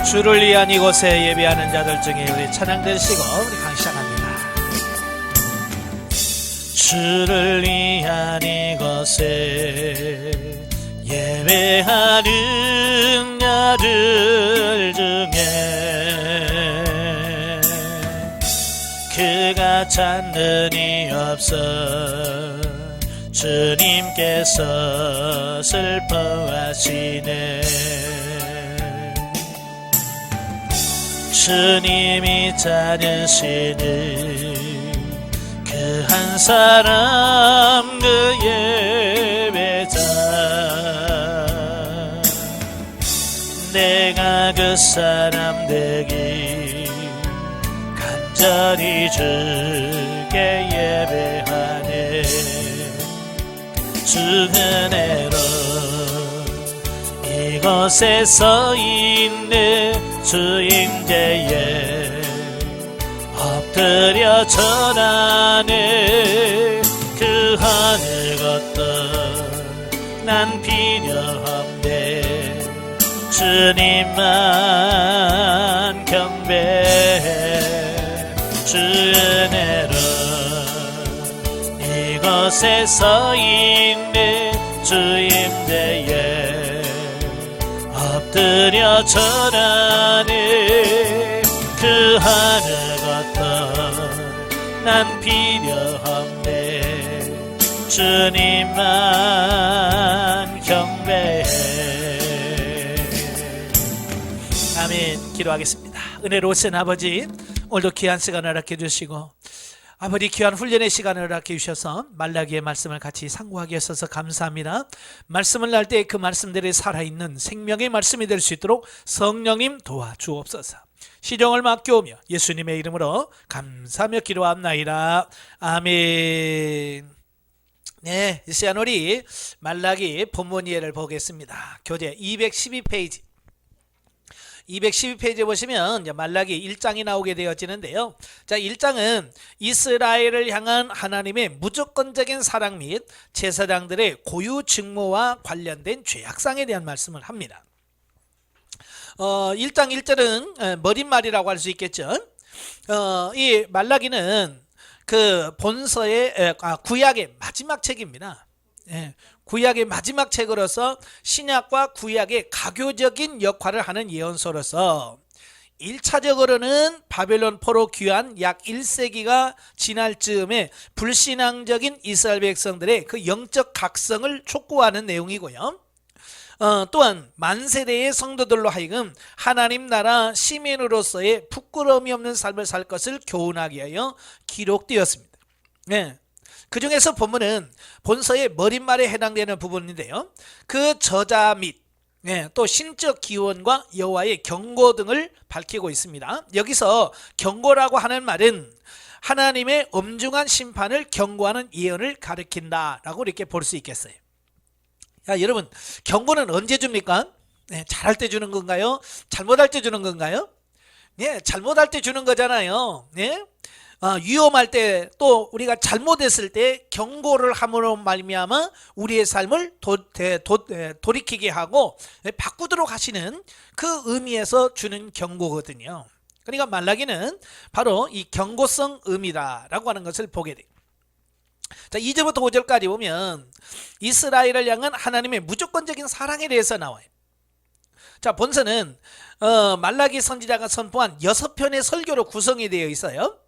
주를 위한 이곳에 예배하는 자들 중에 우리 찬양 드시고 우리 강의 시작합니다. 주를 위한 이곳에 예배하는 자들 중에 그가 찾는 이 없어 주님께서 슬퍼하시네. 주님이 찾으시는 그 한 사람 그 예배자, 내가 그 사람 되기 간절히 주께 예배하네. 주 은혜로 이곳에 서 있네. 주 임재에 엎드려 절하네. 그 하늘 것도 난 필요없네. 주님만 경배해. 주 은혜로 이곳에 서 있네. 주 임재에 엎드려 절하네. 그 하늘 것도 난 필요 없네. 주님만 경배해. 아멘. 기도하겠습니다. 은혜로우신 아버지, 오늘도 귀한 시간을 허락해 주시고 아버지 귀한 훈련의 시간을 허락해 주셔서 말라기의 말씀을 같이 상고하게 하셔서 감사합니다. 말씀을 날 때 그 말씀들이 살아있는 생명의 말씀이 될 수 있도록 성령님 도와주옵소서. 시정을 맡겨오며 예수님의 이름으로 감사하며 기도합나이다. 아멘. 네, 이 시간 우리 말라기 본문 이해를 보겠습니다. 교재 212페이지 212페이지에 보시면 이제 말라기 1장이 나오게 되어지는데요. 자, 1장은 이스라엘을 향한 하나님의 무조건적인 사랑 및 제사장들의 고유 직무와 관련된 죄악상에 대한 말씀을 합니다. 1장 1절은 머릿말이라고 할 수 있겠죠. 이 말라기는 그 본서의 구약의 마지막 책입니다. 구약의 마지막 책으로서 신약과 구약의 가교적인 역할을 하는 예언서로서 1차적으로는 바벨론 포로 귀환 약 1세기가 지날 즈음에 불신앙적인 이스라엘 백성들의 그 영적 각성을 촉구하는 내용이고요. 또한 만세대의 성도들로 하여금 하나님 나라 시민으로서의 부끄러움이 없는 삶을 살 것을 교훈하기 위하여 기록되었습니다. 네. 그 중에서 본문은 본서의 머릿말에 해당되는 부분인데요. 그 저자 및 또 신적 기원과 여호와의 경고 등을 밝히고 있습니다. 여기서 경고라고 하는 말은 하나님의 엄중한 심판을 경고하는 예언을 가리킨다라고 이렇게 볼 수 있겠어요. 야, 여러분, 경고는 언제 줍니까? 잘할 때 주는 건가요? 잘못할 때 주는 건가요? 잘못할 때 주는 거잖아요. 위험할 때, 또 우리가 잘못했을 때 경고를 함으로 말미암아 우리의 삶을 돌이키게 하고 바꾸도록 하시는 그 의미에서 주는 경고거든요. 그러니까 말라기는 바로 이 경고성 의미다라고 하는 것을 보게 돼요. 자, 2절부터 5절까지 보면 이스라엘을 향한 하나님의 무조건적인 사랑에 대해서 나와요. 자, 본서는 말라기 선지자가 선포한 6편의 설교로 구성이 되어 있어요.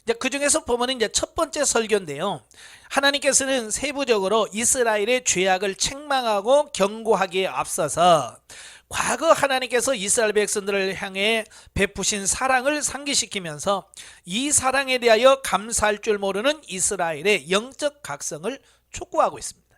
이제 그 중에서 보면 이제 첫 번째 설교인데요. 하나님께서는 세부적으로 이스라엘의 죄악을 책망하고 경고하기에 앞서서 과거 하나님께서 이스라엘 백성들을 향해 베푸신 사랑을 상기시키면서 이 사랑에 대하여 감사할 줄 모르는 이스라엘의 영적 각성을 촉구하고 있습니다.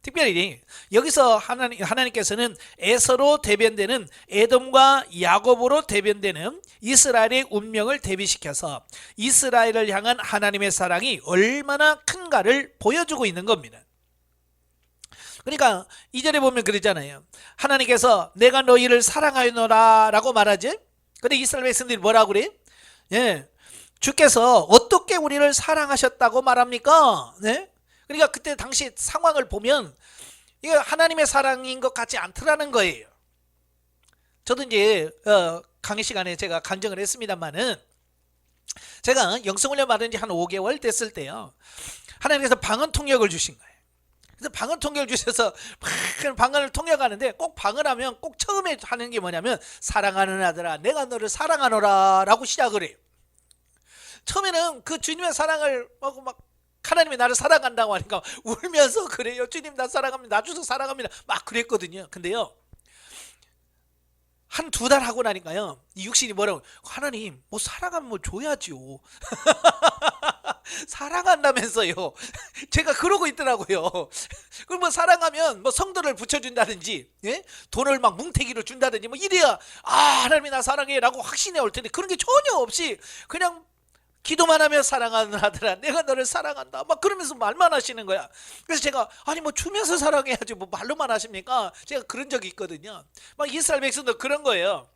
특별히 여기서 하나님께서는 에서로 대변되는 에돔과 야곱으로 대변되는 이스라엘의 운명을 대비시켜서 이스라엘을 향한 하나님의 사랑이 얼마나 큰가를 보여주고 있는 겁니다. 그러니까 2절에 보면 그러잖아요. 하나님께서 내가 너희를 사랑하노라 라고 말하지. 근데 이스라엘 백성들이 뭐라고 그래? 주께서 어떻게 우리를 사랑하셨다고 말합니까? 그러니까 그때 당시 상황을 보면 이게 하나님의 사랑인 것 같지 않더라는 거예요. 저도 이제 강의 시간에 제가 간증을 했습니다만은, 제가 영성훈련 받은 지 한 5개월 됐을 때요, 하나님께서 방언 통역을 주신 거예요. 그래서 방언 통역을 주셔서 막 방언을 통역하는데, 꼭 방언하면 꼭 처음에 하는 게 뭐냐면, 사랑하는 아들아 내가 너를 사랑하노라 라고 시작을 해요. 처음에는 그 주님의 사랑을 막 하나님이 나를 사랑한다고 하니까 울면서 그래요. 주님 나 사랑합니다. 나주도 사랑합니다. 막 그랬거든요. 근데요, 한 두 달 하고 나니까요, 이 육신이 뭐라고, 하나님 뭐 사랑하면 뭐 줘야지요. 사랑한다면서요. 제가 그러고 있더라고요. 그럼 뭐 사랑하면 뭐 성도를 붙여준다든지, 예? 돈을 막 뭉태기로 준다든지 뭐 이래야 하나님이 나 사랑해 라고 확신이 올 텐데, 그런 게 전혀 없이 그냥 기도만 하며 사랑하는 아들아 내가 너를 사랑한다 막 그러면서 말만 하시는 거야. 그래서 제가 아니 뭐 주면서 사랑해야지 뭐 말로만 하십니까? 제가 그런 적이 있거든요. 막 이스라엘 백성도 그런 거예요.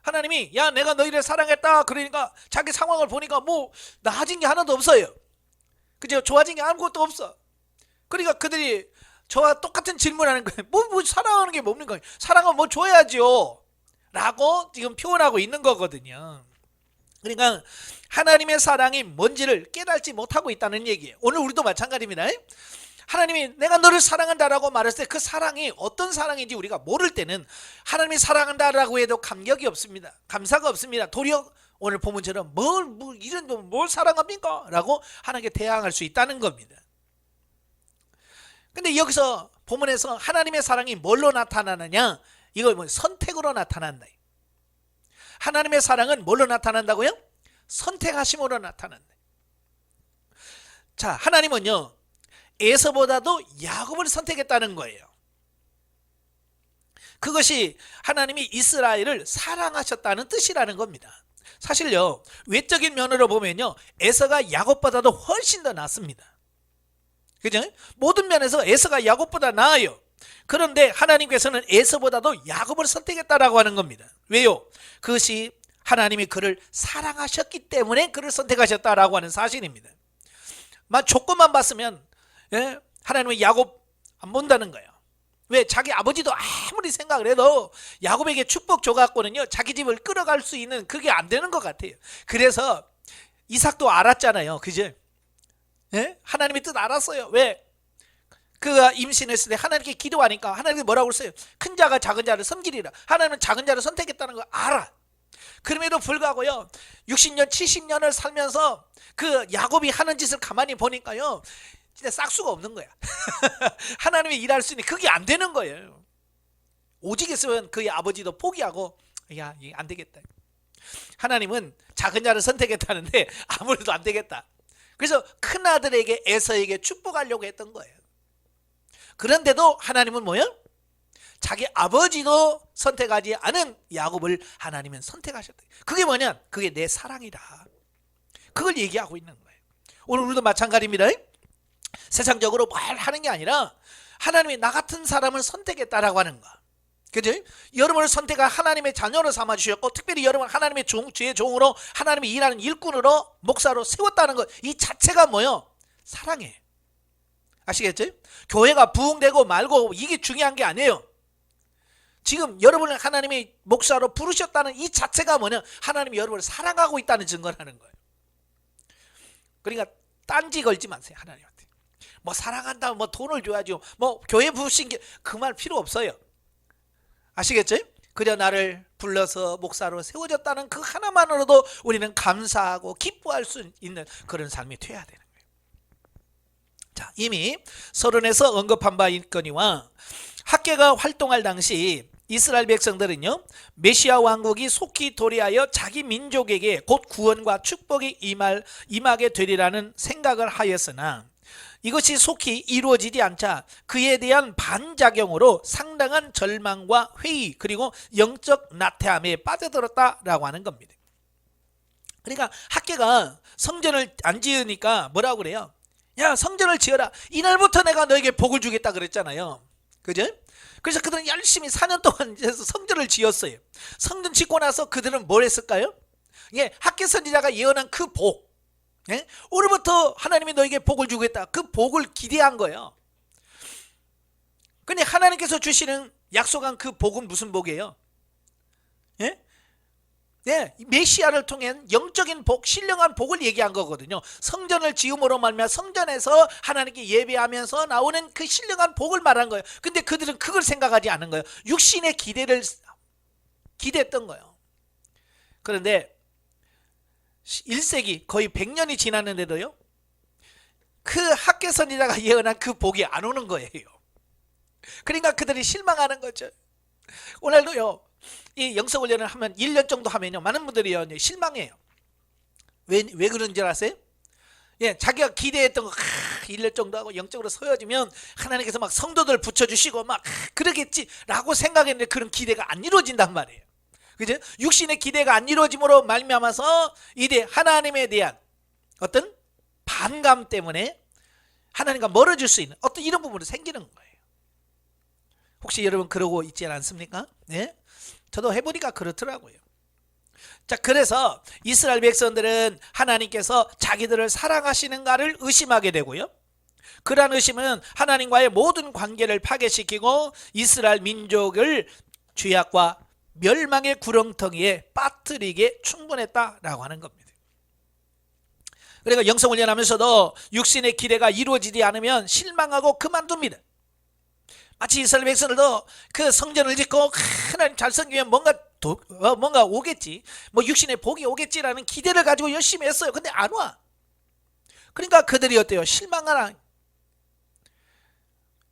하나님이 야 내가 너희를 사랑했다 그러니까 자기 상황을 보니까 뭐 나아진 게 하나도 없어요. 그죠? 좋아진 게 아무것도 없어. 그러니까 그들이 저와 똑같은 질문하는 거예요. 뭐 사랑하는 게 뭡니까? 사랑은 뭐 줘야지요 라고 지금 표현하고 있는 거거든요. 그러니까 하나님의 사랑이 뭔지를 깨닫지 못하고 있다는 얘기예요. 오늘 우리도 마찬가지입니다. 하나님이 내가 너를 사랑한다라고 말했을 때 그 사랑이 어떤 사랑인지 우리가 모를 때는 하나님이 사랑한다라고 해도 감격이 없습니다. 감사가 없습니다. 도리어 오늘 본문처럼 뭘 사랑합니까? 라고 하나님께 대항할 수 있다는 겁니다. 근데 여기서 본문에서 하나님의 사랑이 뭘로 나타나느냐? 이걸 뭐 선택으로 나타난다. 하나님의 사랑은 뭘로 나타난다고요? 선택하심으로 나타난다. 자, 하나님은요 에서보다도 야곱을 선택했다는 거예요. 그것이 하나님이 이스라엘을 사랑하셨다는 뜻이라는 겁니다. 사실요 외적인 면으로 보면요 에서가 야곱보다도 훨씬 더 낫습니다. 그죠? 모든 면에서 에서가 야곱보다 나아요. 그런데 하나님께서는 에서보다도 야곱을 선택했다라고 하는 겁니다. 왜요? 그것이 하나님이 그를 사랑하셨기 때문에 그를 선택하셨다라고 하는 사실입니다. 조건만 봤으면 하나님은 야곱 안 본다는 거예요. 왜? 자기 아버지도 아무리 생각을 해도 야곱에게 축복 줘갖고는요 자기 집을 끌어갈 수 있는 그게 안 되는 것 같아요. 그래서 이삭도 알았잖아요. 그죠? 하나님의 뜻 알았어요. 왜? 그가 임신했을 때 하나님께 기도하니까 하나님이 뭐라고 그랬어요? 큰 자가 작은 자를 섬기리라. 하나님은 작은 자를 선택했다는 걸 알아. 그럼에도 불구하고요 60년 70년을 살면서 그 야곱이 하는 짓을 가만히 보니까요 진짜 싹수가 없는 거야. 하나님이 일할 수 있는 그게 안 되는 거예요. 오직 있으면 그의 아버지도 포기하고 야 이게 안 되겠다. 하나님은 작은 자를 선택했다는데 아무래도 안 되겠다. 그래서 큰 아들에게 에서에게 축복하려고 했던 거예요. 그런데도 하나님은 뭐예요? 자기 아버지도 선택하지 않은 야곱을 하나님은 선택하셨다. 그게 뭐냐? 그게 내 사랑이다. 그걸 얘기하고 있는 거예요. 오늘 우리도 마찬가지입니다. 세상적으로 말하는 게 아니라 하나님이 나 같은 사람을 선택했다라고 하는 거. 그죠? 여러분을 선택한 하나님의 자녀로 삼아주셨고 특별히 여러분 하나님의 주의 종으로 하나님이 일하는 일꾼으로 목사로 세웠다는 것 이 자체가 뭐예요? 사랑이에요. 아시겠죠? 교회가 부흥되고 말고 이게 중요한 게 아니에요. 지금 여러분을 하나님이 목사로 부르셨다는 이 자체가 뭐냐? 하나님이 여러분을 사랑하고 있다는 증거라는 거예요. 그러니까 딴지 걸지 마세요. 하나님한테 뭐 사랑한다면 뭐 돈을 줘야죠. 뭐 교회 부르신 게 그 말 필요 없어요. 아시겠죠? 그저 나를 불러서 목사로 세워졌다는 그 하나만으로도 우리는 감사하고 기뻐할 수 있는 그런 삶이 되어야 되는 거예요. 자, 이미 서론에서 언급한 바 있거니와 학계가 활동할 당시 이스라엘 백성들은요 메시아 왕국이 속히 도래하여 자기 민족에게 곧 구원과 축복이 임하게 되리라는 생각을 하였으나 이것이 속히 이루어지지 않자 그에 대한 반작용으로 상당한 절망과 회의 그리고 영적 나태함에 빠져들었다라고 하는 겁니다. 그러니까 학계가 성전을 안 지으니까 뭐라고 그래요? 야 성전을 지어라. 이날부터 내가 너에게 복을 주겠다 그랬잖아요. 그죠? 그래서 그들은 열심히 4년 동안 성전을 지었어요. 성전 짓고 나서 그들은 뭘 했을까요? 예, 학계 선지자가 예언한 그 복, 예? 오늘부터 하나님이 너에게 복을 주겠다. 그 복을 기대한 거예요. 근데 하나님께서 주시는 약속한 그 복은 무슨 복이에요? 예? 네, 메시아를 통한 영적인 복, 신령한 복을 얘기한 거거든요. 성전을 지음으로 말미암아 성전에서 하나님께 예배하면서 나오는 그 신령한 복을 말한 거예요. 근데 그들은 그걸 생각하지 않은 거예요. 육신의 기대를 기대했던 거예요. 그런데 1세기 거의 100년이 지났는데도요, 그 학개선이라가 예언한 그 복이 안 오는 거예요. 그러니까 그들이 실망하는 거죠. 오늘도요, 이 영성훈련을 하면 1년 정도 하면요, 많은 분들이 실망해요. 왜 그런 줄 아세요? 예, 자기가 기대했던 거 1년 정도 하고 영적으로 서여지면 하나님께서 막 성도들 붙여주시고 막 그러겠지라고 생각했는데 그런 기대가 안 이루어진단 말이에요. 그죠? 육신의 기대가 안 이루어짐으로 말미암아서 이제 하나님에 대한 어떤 반감 때문에 하나님과 멀어질 수 있는 어떤 이런 부분이 생기는 거예요. 혹시 여러분 그러고 있지 않습니까? 네? 저도 해보니까 그렇더라고요. 자, 그래서 이스라엘 백성들은 하나님께서 자기들을 사랑하시는가를 의심하게 되고요, 그러한 의심은 하나님과의 모든 관계를 파괴시키고 이스라엘 민족을 죄악과 멸망의 구렁텅이에 빠뜨리게 충분했다라고 하는 겁니다. 그러니까 영성훈련 하면서도 육신의 기대가 이루어지지 않으면 실망하고 그만둡니다. 마치 이스라엘 백성들도 그 성전을 짓고 하나님 잘 섬기면 뭔가 오겠지, 뭐 육신의 복이 오겠지라는 기대를 가지고 열심히 했어요. 근데 안 와. 그러니까 그들이 어때요? 실망하라.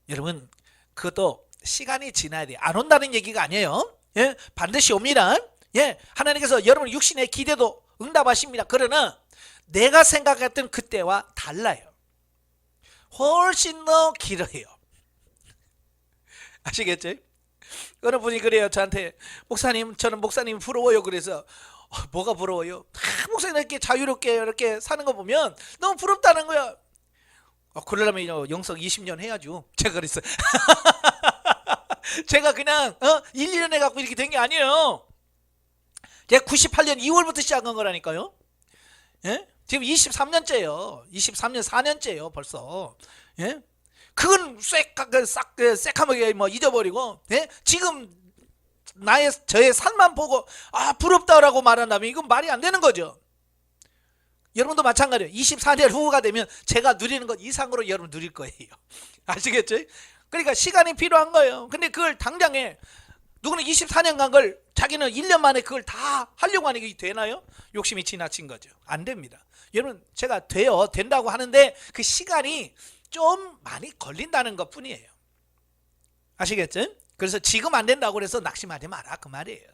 여러분, 그것도 시간이 지나야 돼요. 안 온다는 얘기가 아니에요. 예, 반드시 옵니다. 예, 하나님께서 여러분 육신의 기대도 응답하십니다. 그러나 내가 생각했던 그때와 달라요. 훨씬 더 길어요. 아시겠죠? 어느 분이 그래요, 저한테. 목사님, 저는 목사님 부러워요. 그래서 뭐가 부러워요? 목사님 이렇게 자유롭게 이렇게 사는 거 보면 너무 부럽다는 거야. 그러려면 영성 20년 해야죠. 제가 그랬어요. 제가 그냥 1, 2년 해갖고 이렇게 된 게 아니에요. 제가 98년 2월부터 시작한 거라니까요. 예? 지금 23년째예요. 23년 4년째예요 벌써. 예? 그건 새까맣게 뭐 잊어버리고, 예? 지금 저의 삶만 보고 부럽다라고 말한다면 이건 말이 안 되는 거죠. 여러분도 마찬가지예요. 24년 후가 되면 제가 누리는 것 이상으로 여러분 누릴 거예요. 아시겠죠? 그러니까 시간이 필요한 거예요. 근데 그걸 당장에 누구는 24년 간 걸 자기는 1년 만에 그걸 다 하려고 하는 게 되나요? 욕심이 지나친 거죠. 안 됩니다. 여러분, 제가 된다고 하는데 그 시간이 좀 많이 걸린다는 것 뿐이에요. 아시겠죠? 그래서 지금 안 된다고 해서 낙심하지 마라 그 말이에요.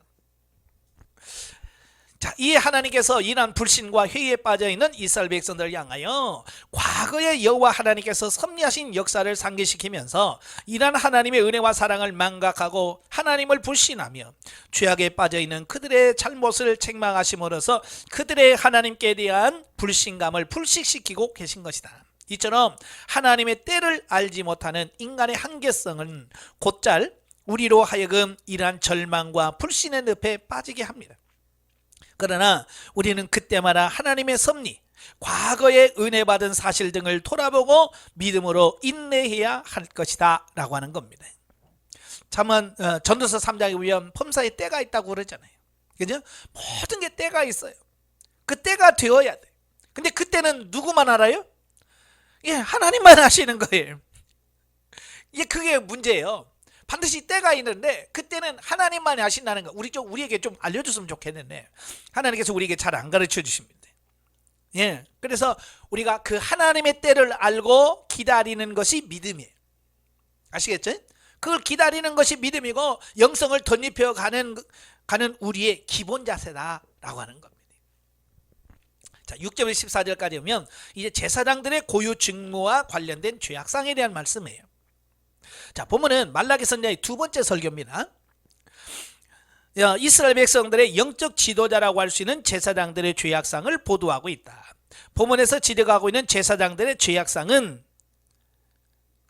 자, 이 하나님께서 이러한 불신과 회의에 빠져있는 이스라엘 백성들을 향하여 과거에 여호와 하나님께서 섭리하신 역사를 상기시키면서 이러한 하나님의 은혜와 사랑을 망각하고 하나님을 불신하며 죄악에 빠져있는 그들의 잘못을 책망하심으로써 그들의 하나님께 대한 불신감을 불식시키고 계신 것이다. 이처럼 하나님의 때를 알지 못하는 인간의 한계성은 곧잘 우리로 하여금 이러한 절망과 불신의 늪에 빠지게 합니다. 그러나 우리는 그때마다 하나님의 섭리, 과거의 은혜 받은 사실 등을 돌아보고 믿음으로 인내해야 할 것이다 라고 하는 겁니다. 참은 전도서 3장에 보면 범사에 때가 있다고 그러잖아요. 그죠? 모든 게 때가 있어요. 그 때가 되어야 돼. 근데 그때는 누구만 알아요? 예, 하나님만 아시는 거예요. 그게 문제예요. 반드시 때가 있는데 그때는 하나님만이 아신다는 거 우리에게 좀 알려줬으면 좋겠는데 하나님께서 우리에게 잘 안 가르쳐 주십니다. 예, 그래서 우리가 그 하나님의 때를 알고 기다리는 것이 믿음이에요. 아시겠죠? 그걸 기다리는 것이 믿음이고 영성을 덧입혀 가는 우리의 기본 자세다라고 하는 겁니다. 자, 6절 14절까지 보면 이제 제사장들의 고유 직무와 관련된 죄악상에 대한 말씀이에요. 자, 보면은 말라기 선지자의 두 번째 설교입니다. 이스라엘 백성들의 영적 지도자라고 할 수 있는 제사장들의 죄악상을 보도하고 있다. 본문에서 지적하고 있는 제사장들의 죄악상은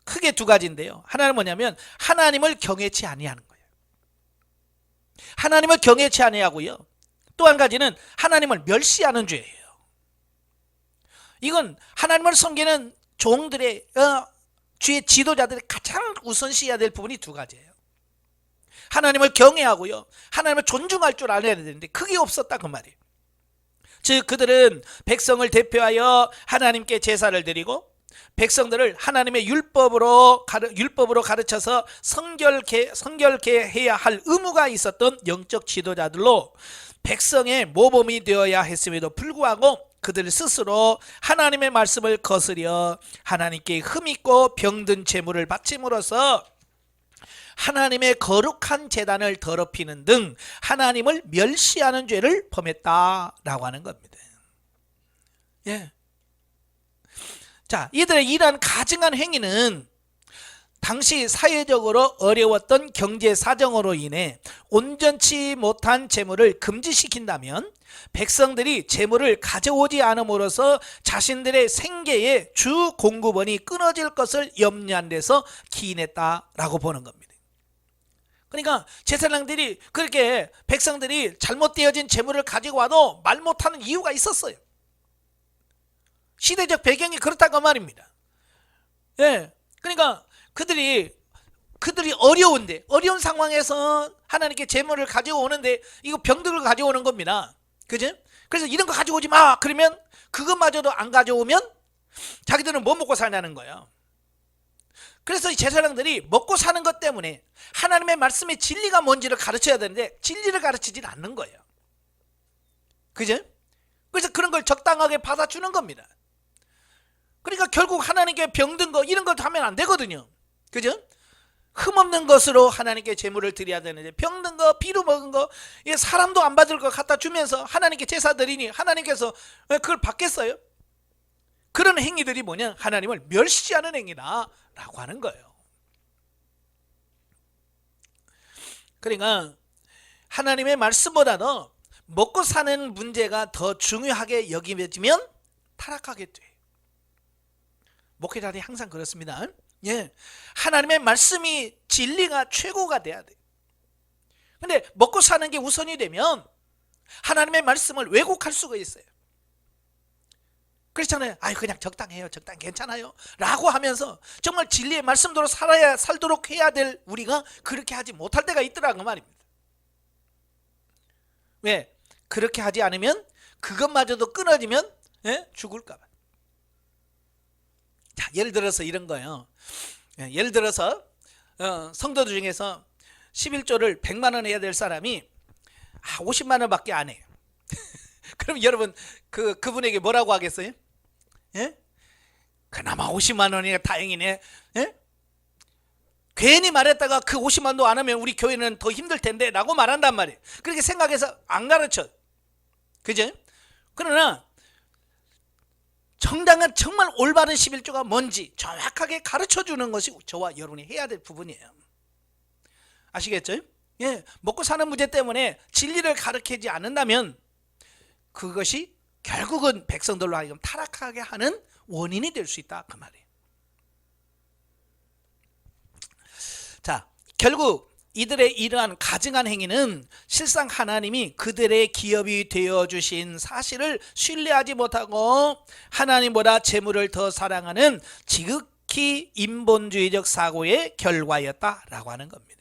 크게 두 가지인데요. 하나는 뭐냐면 하나님을 경외치 아니하는 거예요. 하나님을 경외치 아니하고요. 또 한 가지는 하나님을 멸시하는 죄예요. 이건 하나님을 섬기는 종들의 주의 지도자들이 가장 우선시해야 될 부분이 두 가지예요. 하나님을 경외하고요, 하나님을 존중할 줄 알아야 되는데 그게 없었다 그 말이에요. 즉 그들은 백성을 대표하여 하나님께 제사를 드리고 백성들을 하나님의 율법으로 가르쳐서 성결케 해야 할 의무가 있었던 영적 지도자들로 백성의 모범이 되어야 했음에도 불구하고 그들 스스로 하나님의 말씀을 거스려 하나님께 흠있고 병든 제물을 바침으로써 하나님의 거룩한 제단을 더럽히는 등 하나님을 멸시하는 죄를 범했다라고 하는 겁니다. 예. 자, 이들의 이러한 가증한 행위는 당시 사회적으로 어려웠던 경제 사정으로 인해 온전치 못한 재물을 금지시킨다면 백성들이 재물을 가져오지 않음으로써 자신들의 생계의 주 공급원이 끊어질 것을 염려한 데서 기인했다라고 보는 겁니다. 그러니까 제사장들이 그렇게 백성들이 잘못되어진 재물을 가지고 와도 말 못하는 이유가 있었어요. 시대적 배경이 그렇다고 말입니다. 예, 그러니까 그들이 어려운 상황에서 하나님께 재물을 가지고 오는데 이거 병들을 가져오는 겁니다. 그죠? 그래서 이런 거 가져오지 마. 그러면 그것마저도 안 가져오면 자기들은 뭐 먹고 사냐는 거예요. 그래서 이 제사장들이 먹고 사는 것 때문에 하나님의 말씀의 진리가 뭔지를 가르쳐야 되는데 진리를 가르치진 않는 거예요. 그죠? 그래서 그런 걸 적당하게 받아주는 겁니다. 그러니까 결국 하나님께 병든 거 이런 걸 하면 안 되거든요. 그죠? 흠없는 것으로 하나님께 제물을 드려야 되는데 병든 거, 비루 먹은 거, 이게 사람도 안 받을 거 갖다 주면서 하나님께 제사 드리니 하나님께서 그걸 받겠어요? 그런 행위들이 뭐냐? 하나님을 멸시하는 행위다라고 하는 거예요. 그러니까 하나님의 말씀보다도 먹고 사는 문제가 더 중요하게 여기면 타락하게 돼. 목회자들이 항상 그렇습니다. 예, 하나님의 말씀이 진리가 최고가 돼야 돼. 근데 먹고 사는 게 우선이 되면 하나님의 말씀을 왜곡할 수가 있어요. 그렇잖아요. 그냥 적당해요, 적당 괜찮아요 라고 하면서 정말 진리의 말씀대로 살도록 해야 될 우리가 그렇게 하지 못할 때가 있더라고 말입니다. 왜? 그렇게 하지 않으면 그것마저도 끊어지면 죽을까 봐. 자, 예를 들어서 이런 거예요. 예를 들어서 성도들 중에서 11조를 100만 원 해야 될 사람이 50만 원밖에 안 해요. 그럼 여러분 그분에게 뭐라고 하겠어요? 예? 그나마 50만 원이니까 다행이네. 예? 괜히 말했다가 그 50만도 안 하면 우리 교회는 더 힘들 텐데 라고 말한단 말이에요. 그렇게 생각해서 안 가르쳐. 그죠? 그러나 정당한 정말 올바른 11조가 뭔지 정확하게 가르쳐주는 것이 저와 여러분이 해야 될 부분이에요. 아시겠죠? 예, 먹고 사는 문제 때문에 진리를 가르치지 않는다면 그것이 결국은 백성들로 하여금 타락하게 하는 원인이 될 수 있다 그 말이에요. 자, 결국 이들의 이러한 가증한 행위는 실상 하나님이 그들의 기업이 되어주신 사실을 신뢰하지 못하고 하나님보다 재물을 더 사랑하는 지극히 인본주의적 사고의 결과였다라고 하는 겁니다.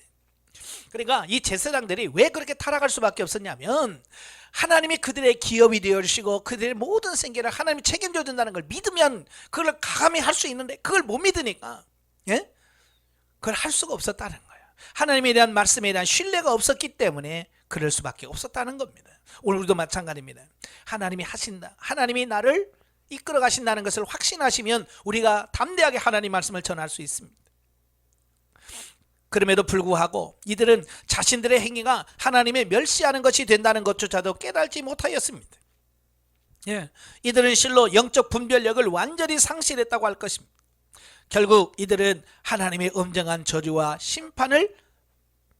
그러니까 이 제사장들이 왜 그렇게 타락할 수밖에 없었냐면 하나님이 그들의 기업이 되어주시고 그들의 모든 생계를 하나님이 책임져 준다는 걸 믿으면 그걸 가감히 할 수 있는데 그걸 못 믿으니까 그걸 할 수가 없었다는 거예요. 하나님에 대한 말씀에 대한 신뢰가 없었기 때문에 그럴 수밖에 없었다는 겁니다. 오늘도 마찬가지입니다. 하나님이 하신다, 하나님이 나를 이끌어 가신다는 것을 확신하시면 우리가 담대하게 하나님 말씀을 전할 수 있습니다. 그럼에도 불구하고 이들은 자신들의 행위가 하나님의 멸시하는 것이 된다는 것조차도 깨달지 못하였습니다. 이들은 실로 영적 분별력을 완전히 상실했다고 할 것입니다. 결국 이들은 하나님의 엄정한 저주와 심판을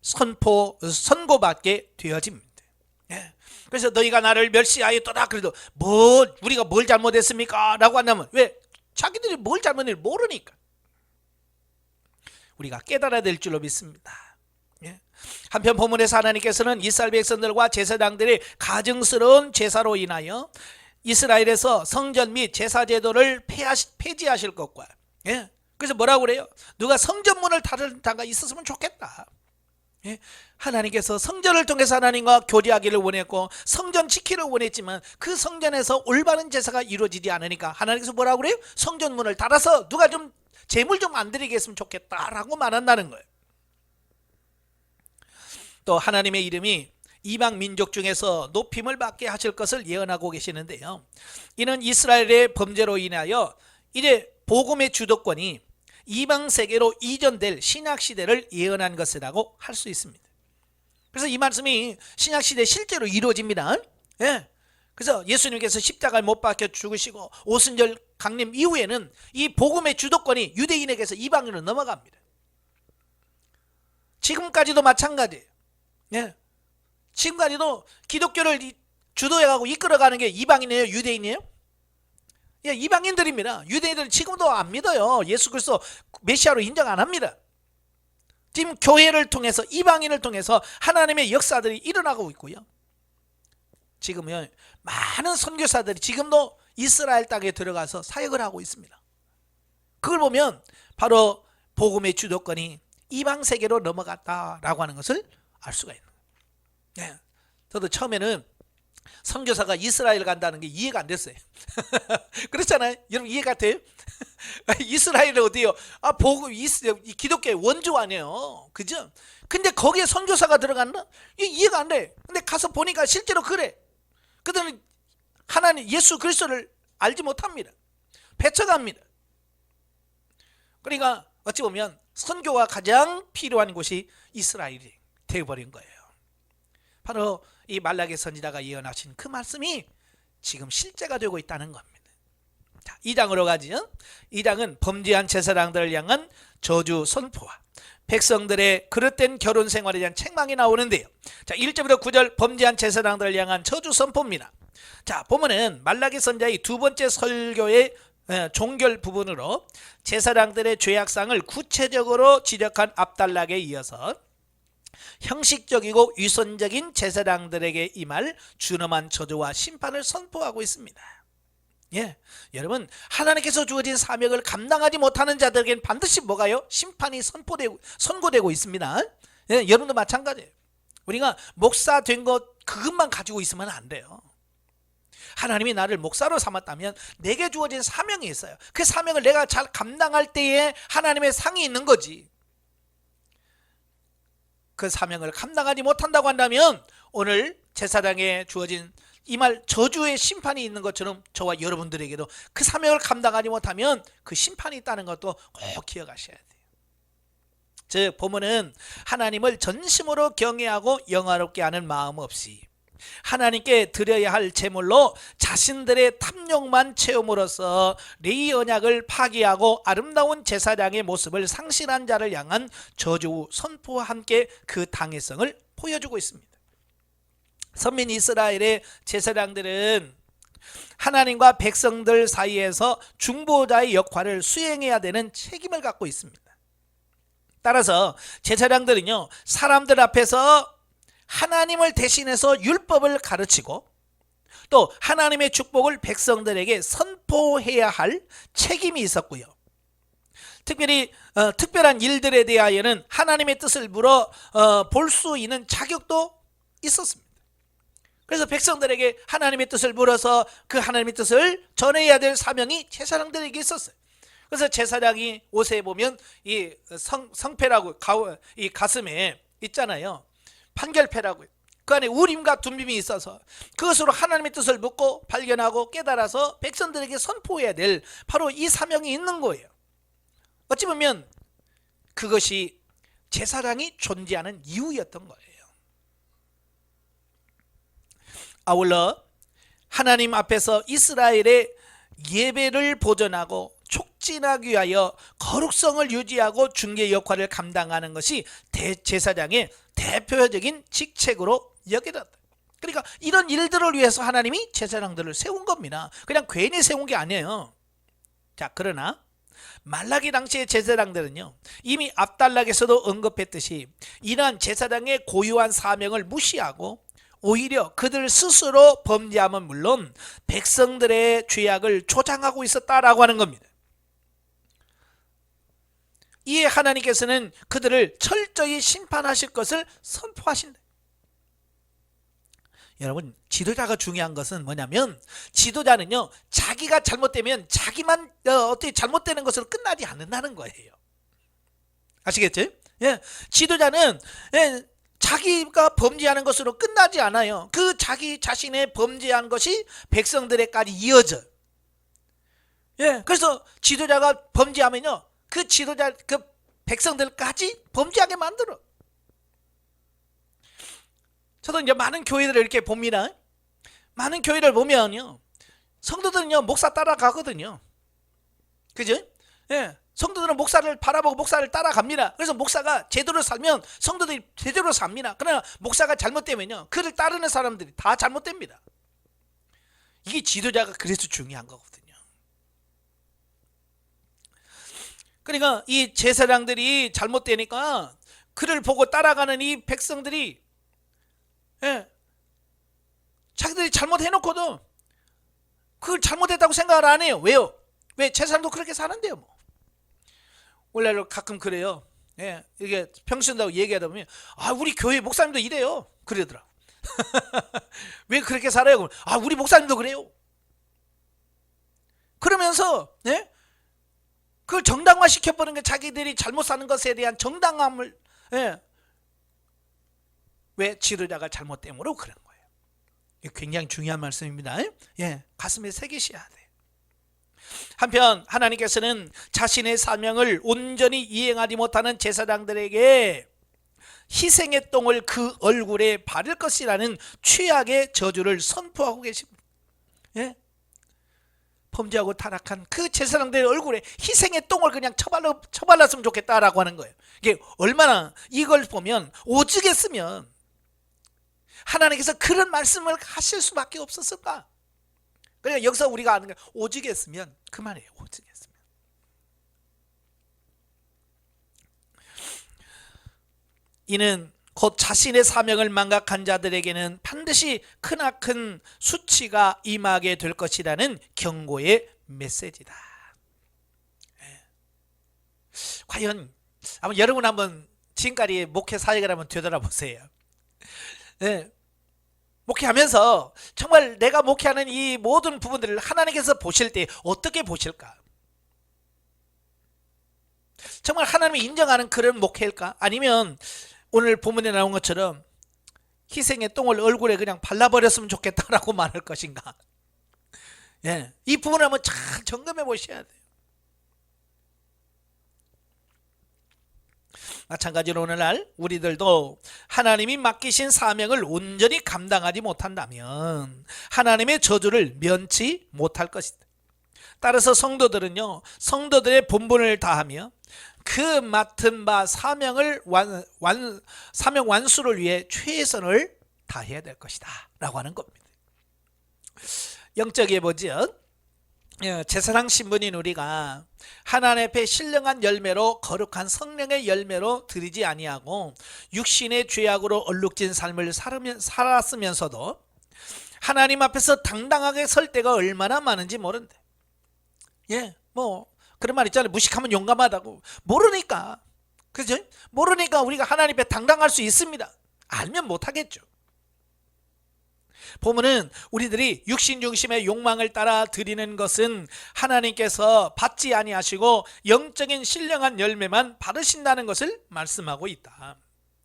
선고받게 되어집니다. 그래서 너희가 나를 멸시하였도다. 그래도 우리가 뭘 잘못했습니까? 라고 한다면 왜? 자기들이 뭘 잘못했는지 모르니까. 우리가 깨달아야 될 줄로 믿습니다. 한편 본문에서 하나님께서는 이스라엘 백성들과 제사장들의 가증스러운 제사로 인하여 이스라엘에서 성전 및 제사 제도를 폐지하실 것과 그래서 뭐라고 그래요? 누가 성전문을 다른 자가 있었으면 좋겠다. 예? 하나님께서 성전을 통해서 하나님과 교제하기를 원했고 성전 지키를 원했지만 그 성전에서 올바른 제사가 이루어지지 않으니까 하나님께서 뭐라고 그래요? 성전 문을 닫아서 누가 좀 제물 좀 안 드리게 했으면 좋겠다라고 말한다는 거예요. 또 하나님의 이름이 이방 민족 중에서 높임을 받게 하실 것을 예언하고 계시는데요, 이는 이스라엘의 범죄로 인하여 이제 복음의 주도권이 이방 세계로 이전될 신약 시대를 예언한 것이라고 할 수 있습니다. 그래서 이 말씀이 신약 시대에 실제로 이루어집니다. 예. 그래서 예수님께서 십자가를 못 박혀 죽으시고 오순절 강림 이후에는 이 복음의 주도권이 유대인에게서 이방인으로 넘어갑니다. 지금까지도 마찬가지예요. 예. 지금까지도 기독교를 주도해가고 이끌어가는 게 이방인이에요, 유대인이에요? 예, 이방인들입니다. 유대인들은 지금도 안 믿어요. 예수 그리스도 메시아로 인정 안 합니다. 지금 교회를 통해서, 이방인을 통해서 하나님의 역사들이 일어나고 있고요. 지금은 많은 선교사들이 지금도 이스라엘 땅에 들어가서 사역을 하고 있습니다. 그걸 보면 바로 복음의 주도권이 이방 세계로 넘어갔다라고 하는 것을 알 수가 있는 거예요. 네. 저도 처음에는 선교사가 이스라엘 간다는 게 이해가 안 됐어요. 그렇잖아요. 여러분 이해가 돼요? 이스라엘은 어디요? 기독교의 원조 아니에요. 그죠? 근데 거기에 선교사가 들어갔나? 이해가 안 돼. 근데 가서 보니까 실제로 그래. 그들은 하나님 예수 그리스도를 알지 못합니다. 배척합니다. 그러니까 어찌 보면 선교가 가장 필요한 곳이 이스라엘이 되어버린 거예요. 바로 이 말라기 선지자가 예언하신 그 말씀이 지금 실제가 되고 있다는 겁니다. 자, 2장으로 가죠. 2장은 범죄한 제사장들을 향한 저주 선포와 백성들의 그릇된 결혼 생활에 대한 책망이 나오는데요. 자, 1절부터 9절 범죄한 제사장들을 향한 저주 선포입니다. 자, 보면은 말라기 선지자의 두 번째 설교의 종결 부분으로 제사장들의 죄악상을 구체적으로 지적한 압달락에 이어서 형식적이고 위선적인 제사장들에게 임할 준엄한 저주와 심판을 선포하고 있습니다. 예, 여러분 하나님께서 주어진 사명을 감당하지 못하는 자들에게는 반드시 뭐가요? 심판이 선고되고 있습니다. 예, 여러분도 마찬가지예요. 우리가 목사 된 것 그것만 가지고 있으면 안 돼요. 하나님이 나를 목사로 삼았다면 내게 주어진 사명이 있어요. 그 사명을 내가 잘 감당할 때에 하나님의 상이 있는 거지. 그 사명을 감당하지 못한다고 한다면 오늘 제사장에 주어진 이 말 저주의 심판이 있는 것처럼 저와 여러분들에게도 그 사명을 감당하지 못하면 그 심판이 있다는 것도 꼭 기억하셔야 돼요. 즉 보면은 하나님을 전심으로 경외하고 영화롭게 하는 마음 없이 하나님께 드려야 할 제물로 자신들의 탐욕만 채움으로써 레위 언약을 파기하고 아름다운 제사장의 모습을 상실한 자를 향한 저주 선포와 함께 그 당위성을 보여주고 있습니다. 선민 이스라엘의 제사장들은 하나님과 백성들 사이에서 중보자의 역할을 수행해야 되는 책임을 갖고 있습니다. 따라서 제사장들은요, 사람들 앞에서 하나님을 대신해서 율법을 가르치고 또 하나님의 축복을 백성들에게 선포해야 할 책임이 있었고요. 특별히 특별한 일들에 대하여는 하나님의 뜻을 물어 볼 수 있는 자격도 있었습니다. 그래서 백성들에게 하나님의 뜻을 물어서 그 하나님의 뜻을 전해야 될 사명이 제사장들에게 있었어요. 그래서 제사장이 옷에 보면 이 성패라고 이 가슴에 있잖아요. 판결패라고요. 그 안에 우림과 둠빔이 있어서 그것으로 하나님의 뜻을 묻고 발견하고 깨달아서 백성들에게 선포해야 될 바로 이 사명이 있는 거예요. 어찌 보면 그것이 제사장이 존재하는 이유였던 거예요. 아울러 하나님 앞에서 이스라엘의 예배를 보존하고 촉진하기 위하여 거룩성을 유지하고 중개 역할을 감당하는 것이 대제사장의 대표적인 직책으로 여겨졌다. 그러니까 이런 일들을 위해서 하나님이 제사장들을 세운 겁니다. 그냥 괜히 세운 게 아니에요. 자, 그러나 말라기 당시의 제사장들은요, 이미 압달락에서도 언급했듯이 이러한 제사장의 고유한 사명을 무시하고 오히려 그들 스스로 범죄함은 물론 백성들의 죄악을 조장하고 있었다라고 하는 겁니다. 이에 하나님께서는 그들을 철저히 심판하실 것을 선포하신다. 여러분, 지도자가 중요한 것은 뭐냐면, 지도자는요 자기가 잘못되면 자기만 어떻게 잘못되는 것으로 끝나지 않는다는 거예요. 아시겠죠? 예, 지도자는 자기가 범죄하는 것으로 끝나지 않아요. 그 자기 자신의 범죄한 것이 백성들에까지 이어져. 예, 그래서 지도자가 범죄하면요 그 지도자 그 백성들까지 범죄하게 만들어. 저도 이제 많은 교회들을 이렇게 봅니다. 많은 교회를 보면요 성도들은요 목사 따라가거든요. 그죠? 예, 성도들은 목사를 바라보고 목사를 따라갑니다. 그래서 목사가 제대로 살면 성도들이 제대로 삽니다. 그러나 목사가 잘못되면요 그를 따르는 사람들이 다 잘못됩니다. 이게 지도자가 그래서 중요한 거거든요. 그러니까 이 제사장들이 잘못되니까 그를 보고 따라가는 이 백성들이 자기들이 잘못해놓고도 그걸 잘못했다고 생각을 안 해요. 왜요? 왜? 제사장도 그렇게 사는데요. 뭐. 원래 가끔 그래요. 이게 평신다고 얘기하다 보면 우리 교회 목사님도 이래요. 그러더라. 왜 그렇게 살아요? 우리 목사님도 그래요. 그러면서 그걸 정당화 시켜버리는 게 자기들이 잘못 사는 것에 대한 정당함을 왜? 지도자가 잘못됨으로 그런 거예요. 이게 굉장히 중요한 말씀입니다. 가슴에 새기셔야 돼요. 한편 하나님께서는 자신의 사명을 온전히 이행하지 못하는 제사장들에게 희생의 똥을 그 얼굴에 바를 것이라는 최악의 저주를 선포하고 계십니다. 범죄하고 타락한 그 제사장들의 얼굴에 희생의 똥을 그냥 쳐발랐으면 좋겠다라고 하는 거예요. 이게 얼마나 이걸 보면 오죽했으면 하나님께서 그런 말씀을 하실 수밖에 없었을까? 그러니까 여기서 우리가 아는 게 오죽했으면 그만해요. 오죽했으면. 이는 곧 자신의 사명을 망각한 자들에게는 반드시 크나큰 수치가 임하게 될 것이라는 경고의 메시지다. 과연 여러분 한번 지금까지 목회 사역을 한번 되돌아보세요. 목회하면서 정말 내가 목회하는 이 모든 부분들을 하나님께서 보실 때 어떻게 보실까? 정말 하나님이 인정하는 그런 목회일까? 아니면 오늘 본문에 나온 것처럼 희생의 똥을 얼굴에 그냥 발라버렸으면 좋겠다라고 말할 것인가? 이 부분을 한번 잘 점검해 보셔야 돼요. 마찬가지로 오늘날 우리들도 하나님이 맡기신 사명을 온전히 감당하지 못한다면 하나님의 저주를 면치 못할 것이다. 따라서 성도들은요 성도들의 본분을 다하며 그 맡은 바 사명을 사명 완수를 위해 최선을 다해야 될 것이다 라고 하는 겁니다. 영적에 보죠. 제사장 신분인 우리가 하나님 앞에 신령한 열매로 거룩한 성령의 열매로 드리지 아니하고 육신의 죄악으로 얼룩진 삶을 살았으면서도 하나님 앞에서 당당하게 설 때가 얼마나 많은지 모른대. 그런 말 있잖아요. 무식하면 용감하다고. 모르니까. 그죠? 모르니까 우리가 하나님 앞에 당당할 수 있습니다. 알면 못하겠죠. 보면은 우리들이 육신 중심의 욕망을 따라 드리는 것은 하나님께서 받지 아니하시고 영적인 신령한 열매만 받으신다는 것을 말씀하고 있다.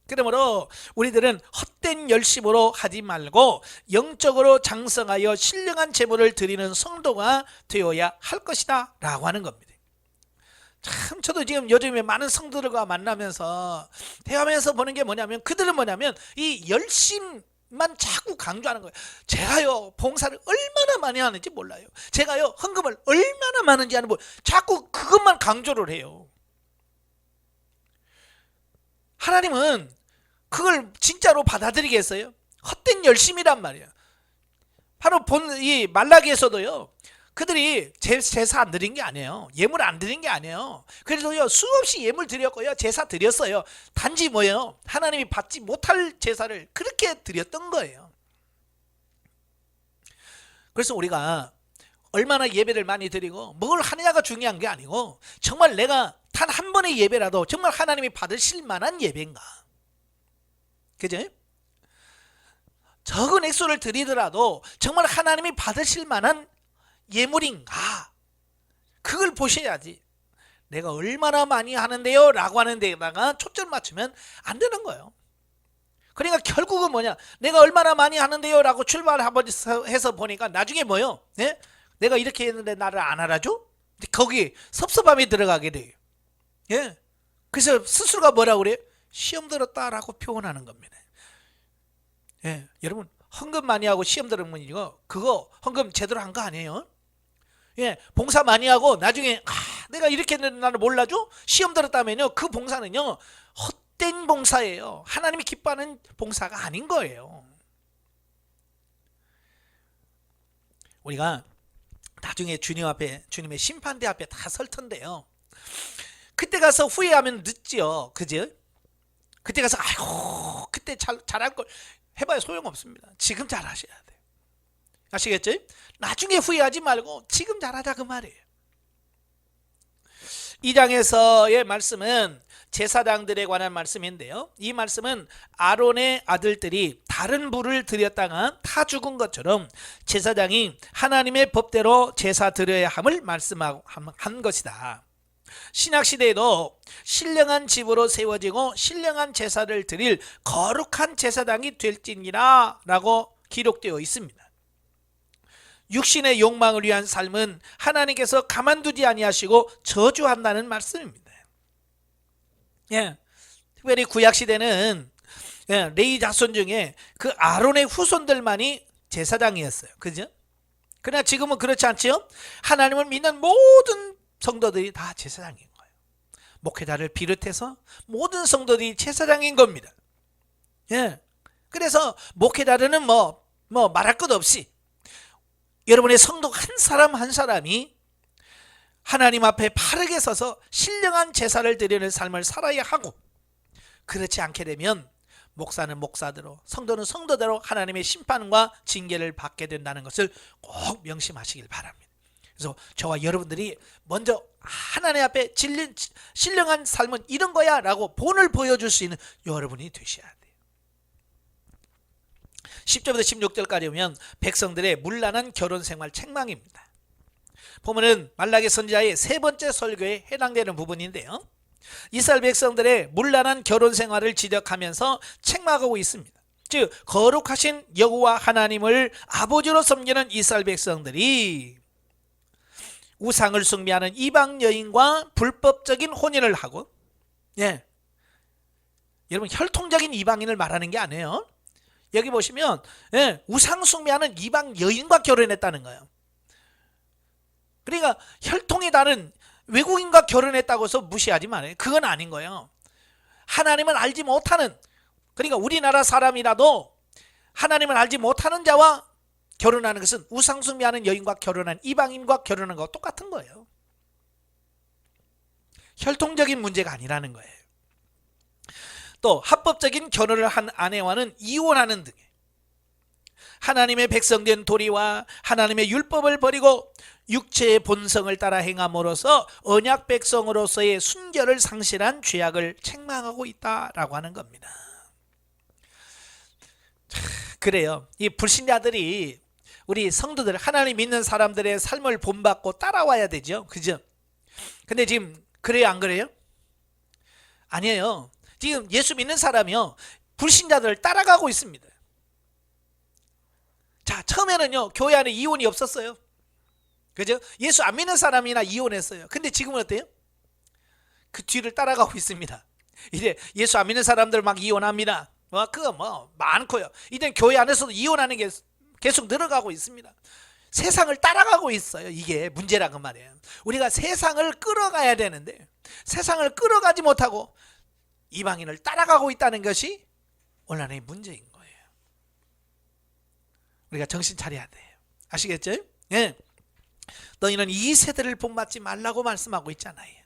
그러므로 우리들은 헛된 열심으로 하지 말고 영적으로 장성하여 신령한 제물을 드리는 성도가 되어야 할 것이다 라고 하는 겁니다. 참 저도 지금 요즘에 많은 성도들과 만나면서 대화하면서 보는 게 뭐냐면 그들은 이 열심만 자꾸 강조하는 거예요. 제가요 봉사를 얼마나 많이 하는지 몰라요. 제가요 헌금을 얼마나 많은지 아는 분 자꾸 그것만 강조를 해요. 하나님은 그걸 진짜로 받아들이겠어요? 헛된 열심이란 말이에요. 바로 이 말라기에서도요 그들이 제사 안 드린 게 아니에요. 예물 안 드린 게 아니에요. 그래도요 수없이 예물 드렸고요 제사 드렸어요. 단지 뭐예요? 하나님이 받지 못할 제사를 그렇게 드렸던 거예요. 그래서 우리가 얼마나 예배를 많이 드리고 뭘 하느냐가 중요한 게 아니고 정말 내가 단 한 번의 예배라도 정말 하나님이 받으실 만한 예배인가? 그죠? 적은 액수를 드리더라도 정말 하나님이 받으실 만한 예물인가? 그걸 보셔야지. 내가 얼마나 많이 하는데요? 라고 하는 데다가 초점 맞추면 안 되는 거예요. 그러니까 결국은 뭐냐? 내가 얼마나 많이 하는데요? 라고 출발해서 보니까 나중에 뭐요? 예? 내가 이렇게 했는데 나를 안 알아줘? 거기 섭섭함이 들어가게 돼요. 예? 그래서 스스로가 뭐라고 그래요? 시험 들었다라고 표현하는 겁니다. 예, 여러분 헌금 많이 하고 시험 들은 분이고 그거 헌금 제대로 한 거 아니에요? 예, 봉사 많이 하고 나중에 내가 이렇게 했는데 나를 몰라줘? 시험 들었다면요 그 봉사는요 헛된 봉사예요. 하나님이 기뻐하는 봉사가 아닌 거예요. 우리가 나중에 주님 앞에 주님의 심판대 앞에 다 설 텐데요. 그때 가서 후회하면 늦지요. 그죠? 그때 가서 아이고 그때 잘할 걸 해봐야 소용없습니다. 지금 잘하셔야 돼요. 아시겠죠? 나중에 후회하지 말고 지금 잘하자 그 말이에요. 2장에서의 말씀은 제사장들에 관한 말씀인데요. 이 말씀은 아론의 아들들이 다른 불을 드렸다가 타 죽은 것처럼 제사장이 하나님의 법대로 제사 드려야 함을 말씀한 것이다. 신약시대에도 신령한 집으로 세워지고 신령한 제사를 드릴 거룩한 제사장이 될지니라 라고 기록되어 있습니다. 육신의 욕망을 위한 삶은 하나님께서 가만두지 아니하시고 저주한다는 말씀입니다. 예, 특별히 구약시대는 레위 자손 중에 그 아론의 후손들만이 제사장이었어요. 그죠? 그러나 지금은 그렇지 않지요? 하나님을 믿는 모든 성도들이 다 제사장인 거예요. 목회자를 비롯해서 모든 성도들이 제사장인 겁니다. 예. 그래서 목회자들은 뭐 말할 것 없이 여러분의 성도 한 사람 한 사람이 하나님 앞에 바르게 서서 신령한 제사를 드리는 삶을 살아야 하고, 그렇지 않게 되면 목사는 목사대로 성도는 성도대로 하나님의 심판과 징계를 받게 된다는 것을 꼭 명심하시길 바랍니다. 그래서 저와 여러분들이 먼저 하나님 앞에 신령한 삶은 이런 거야 라고 본을 보여줄 수 있는 여러분이 되셔야 돼요. 10절부터 16절까지 보면 백성들의 문란한 결혼생활 책망입니다. 보면은 말라기 선지자의 세 번째 설교에 해당되는 부분인데요. 이스라엘 백성들의 문란한 결혼생활을 지적하면서 책망하고 있습니다. 즉 거룩하신 여호와 하나님을 아버지로 섬기는 이스라엘 백성들이 우상을 숭배하는 이방 여인과 불법적인 혼인을 하고, 여러분 혈통적인 이방인을 말하는 게 아니에요. 여기 보시면 우상 숭배하는 이방 여인과 결혼했다는 거예요. 그러니까 혈통이 다른 외국인과 결혼했다고 해서 무시하지 말아요. 그건 아닌 거예요. 하나님을 알지 못하는, 그러니까 우리나라 사람이라도 하나님을 알지 못하는 자와 결혼하는 것은 우상 숭배하는 여인과 결혼한 이방인과 결혼한 것과 똑같은 거예요. 혈통적인 문제가 아니라는 거예요. 또 합법적인 결혼을 한 아내와는 이혼하는 등 하나님의 백성된 도리와 하나님의 율법을 버리고 육체의 본성을 따라 행함으로써 언약 백성으로서의 순결을 상실한 죄악을 책망하고 있다라고 하는 겁니다. 그래요. 이 불신자들이 우리 성도들, 하나님 믿는 사람들의 삶을 본받고 따라와야 되죠. 그죠? 근데 지금 그래요, 안 그래요? 아니에요. 지금 예수 믿는 사람이요, 불신자들을 따라가고 있습니다. 자, 처음에는요 교회 안에 이혼이 없었어요. 그죠? 예수 안 믿는 사람이나 이혼했어요. 근데 지금은 어때요? 그 뒤를 따라가고 있습니다. 이제 예수 안 믿는 사람들 막 이혼합니다. 그거 많고요. 이제 교회 안에서도 이혼하는 게 계속 늘어가고 있습니다. 세상을 따라가고 있어요. 이게 문제라고 말이에요. 우리가 세상을 끌어가야 되는데 세상을 끌어가지 못하고 이방인을 따라가고 있다는 것이 오늘의 문제인 거예요. 우리가 정신 차려야 돼요. 아시겠죠? 예. 너희는 이 세대를 본받지 말라고 말씀하고 있잖아요.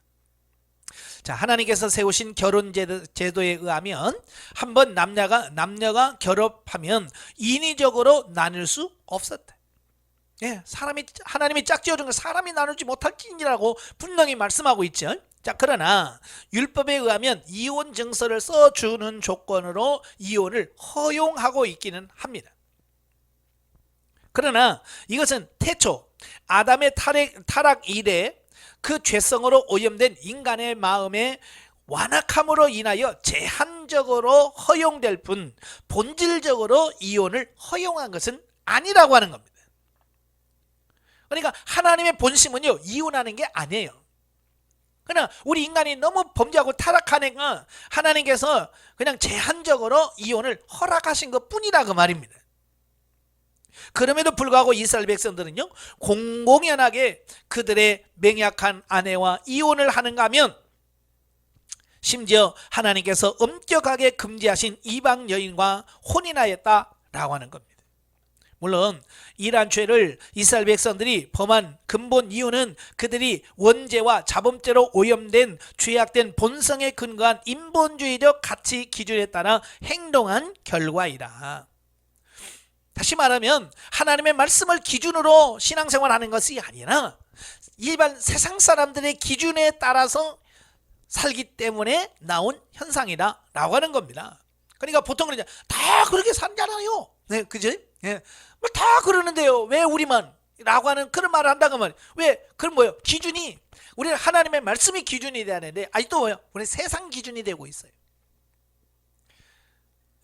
자, 하나님께서 세우신 결혼 제도에 의하면 한번 남녀가 결합하면 인위적으로 나눌 수 없었다. 하나님이 짝지어준 걸 사람이 나누지 못할지니라고 분명히 말씀하고 있죠. 자, 자, 그러나 율법에 의하면 이혼 증서를 써주는 조건으로 이혼을 허용하고 있기는 합니다. 그러나 이것은 태초 아담의 타락 이래 그 죄성으로 오염된 인간의 마음의 완악함으로 인하여 제한적으로 허용될 뿐 본질적으로 이혼을 허용한 것은 아니라고 하는 겁니다. 그러니까 하나님의 본심은요, 이혼하는 게 아니에요. 그러나 우리 인간이 너무 범죄하고 타락하니까 하나님께서 그냥 제한적으로 이혼을 허락하신 것 뿐이라 그 말입니다. 그럼에도 불구하고 이스라엘 백성들은요, 공공연하게 그들의 맹약한 아내와 이혼을 하는가 하면 심지어 하나님께서 엄격하게 금지하신 이방 여인과 혼인하였다라고 하는 겁니다. 물론 이러한 죄를 이스라엘 백성들이 범한 근본 이유는 그들이 원죄와 자범죄로 오염된 죄악된 본성에 근거한 인본주의적 가치 기준에 따라 행동한 결과이라. 다시 말하면 하나님의 말씀을 기준으로 신앙생활하는 것이 아니라 일반 세상 사람들의 기준에 따라서 살기 때문에 나온 현상이다 라고 하는 겁니다. 그러니까 보통 그러죠. 다 그렇게 살잖아요. 네, 그죠? 예. 다 그러는데요. 왜 우리만? 라고 하는 그런 말을 한다고 하면 왜? 그럼 뭐예요? 기준이 우리는 하나님의 말씀이 기준이 돼야 되는데 아직도 뭐예요? 우리 세상 기준이 되고 있어요.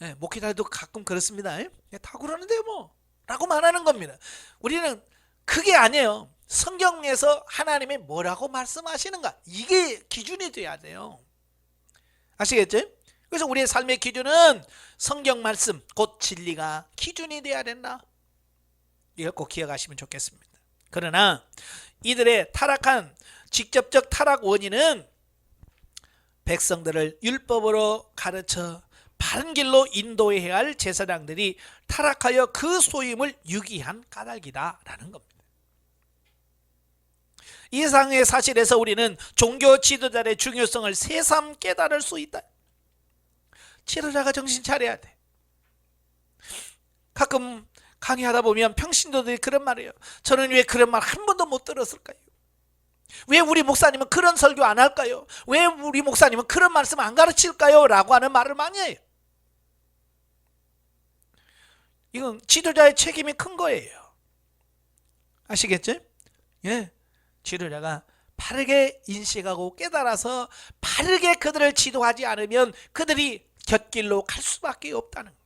예, 목회자도 가끔 그렇습니다. 예? 다 그러는데요 뭐 라고 말하는 겁니다. 우리는 그게 아니에요. 성경에서 하나님이 뭐라고 말씀하시는가, 이게 기준이 돼야 돼요. 아시겠죠? 그래서 우리의 삶의 기준은 성경 말씀 곧 진리가 기준이 돼야 된다. 이걸 꼭 기억하시면 좋겠습니다. 그러나 이들의 타락한 직접적 타락 원인은 백성들을 율법으로 가르쳐 바른 길로 인도해야 할 제사장들이 타락하여 그 소임을 유기한 까닭이다라는 겁니다. 이상의 사실에서 우리는 종교 지도자의 중요성을 새삼 깨달을 수 있다. 지도자가 정신 차려야 돼. 가끔 강의하다 보면 평신도들이 그런 말이에요. 저는 왜 그런 말 한 번도 못 들었을까요? 왜 우리 목사님은 그런 설교 안 할까요? 왜 우리 목사님은 그런 말씀 안 가르칠까요? 라고 하는 말을 많이 해요. 이건 지도자의 책임이 큰 거예요. 아시겠죠? 예. 지도자가 바르게 인식하고 깨달아서 바르게 그들을 지도하지 않으면 그들이 곁길로 갈 수밖에 없다는 거예요.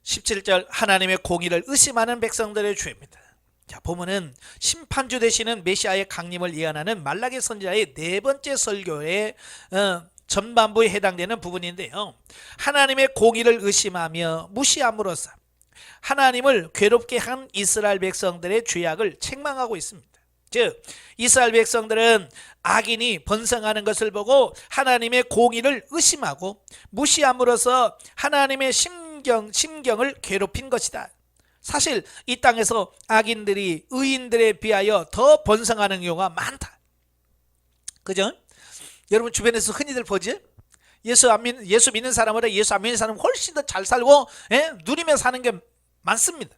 17절 하나님의 공의를 의심하는 백성들의 죄입니다. 자, 보면은 심판주 되시는 메시아의 강림을 예언하는 말라기 선지자의 네 번째 설교의 전반부에 해당되는 부분인데요. 하나님의 공의를 의심하며 무시함으로써 하나님을 괴롭게 한 이스라엘 백성들의 죄악을 책망하고 있습니다. 즉 이스라엘 백성들은 악인이 번성하는 것을 보고 하나님의 공의를 의심하고 무시함으로써 하나님의 심경을 괴롭힌 것이다. 사실 이 땅에서 악인들이 의인들에 비하여 더 번성하는 경우가 많다. 그죠? 여러분 주변에서 흔히들 보지? 예수 믿는 사람보다 예수 안 믿는 사람은 훨씬 더 잘 살고 누리며 사는 게 많습니다.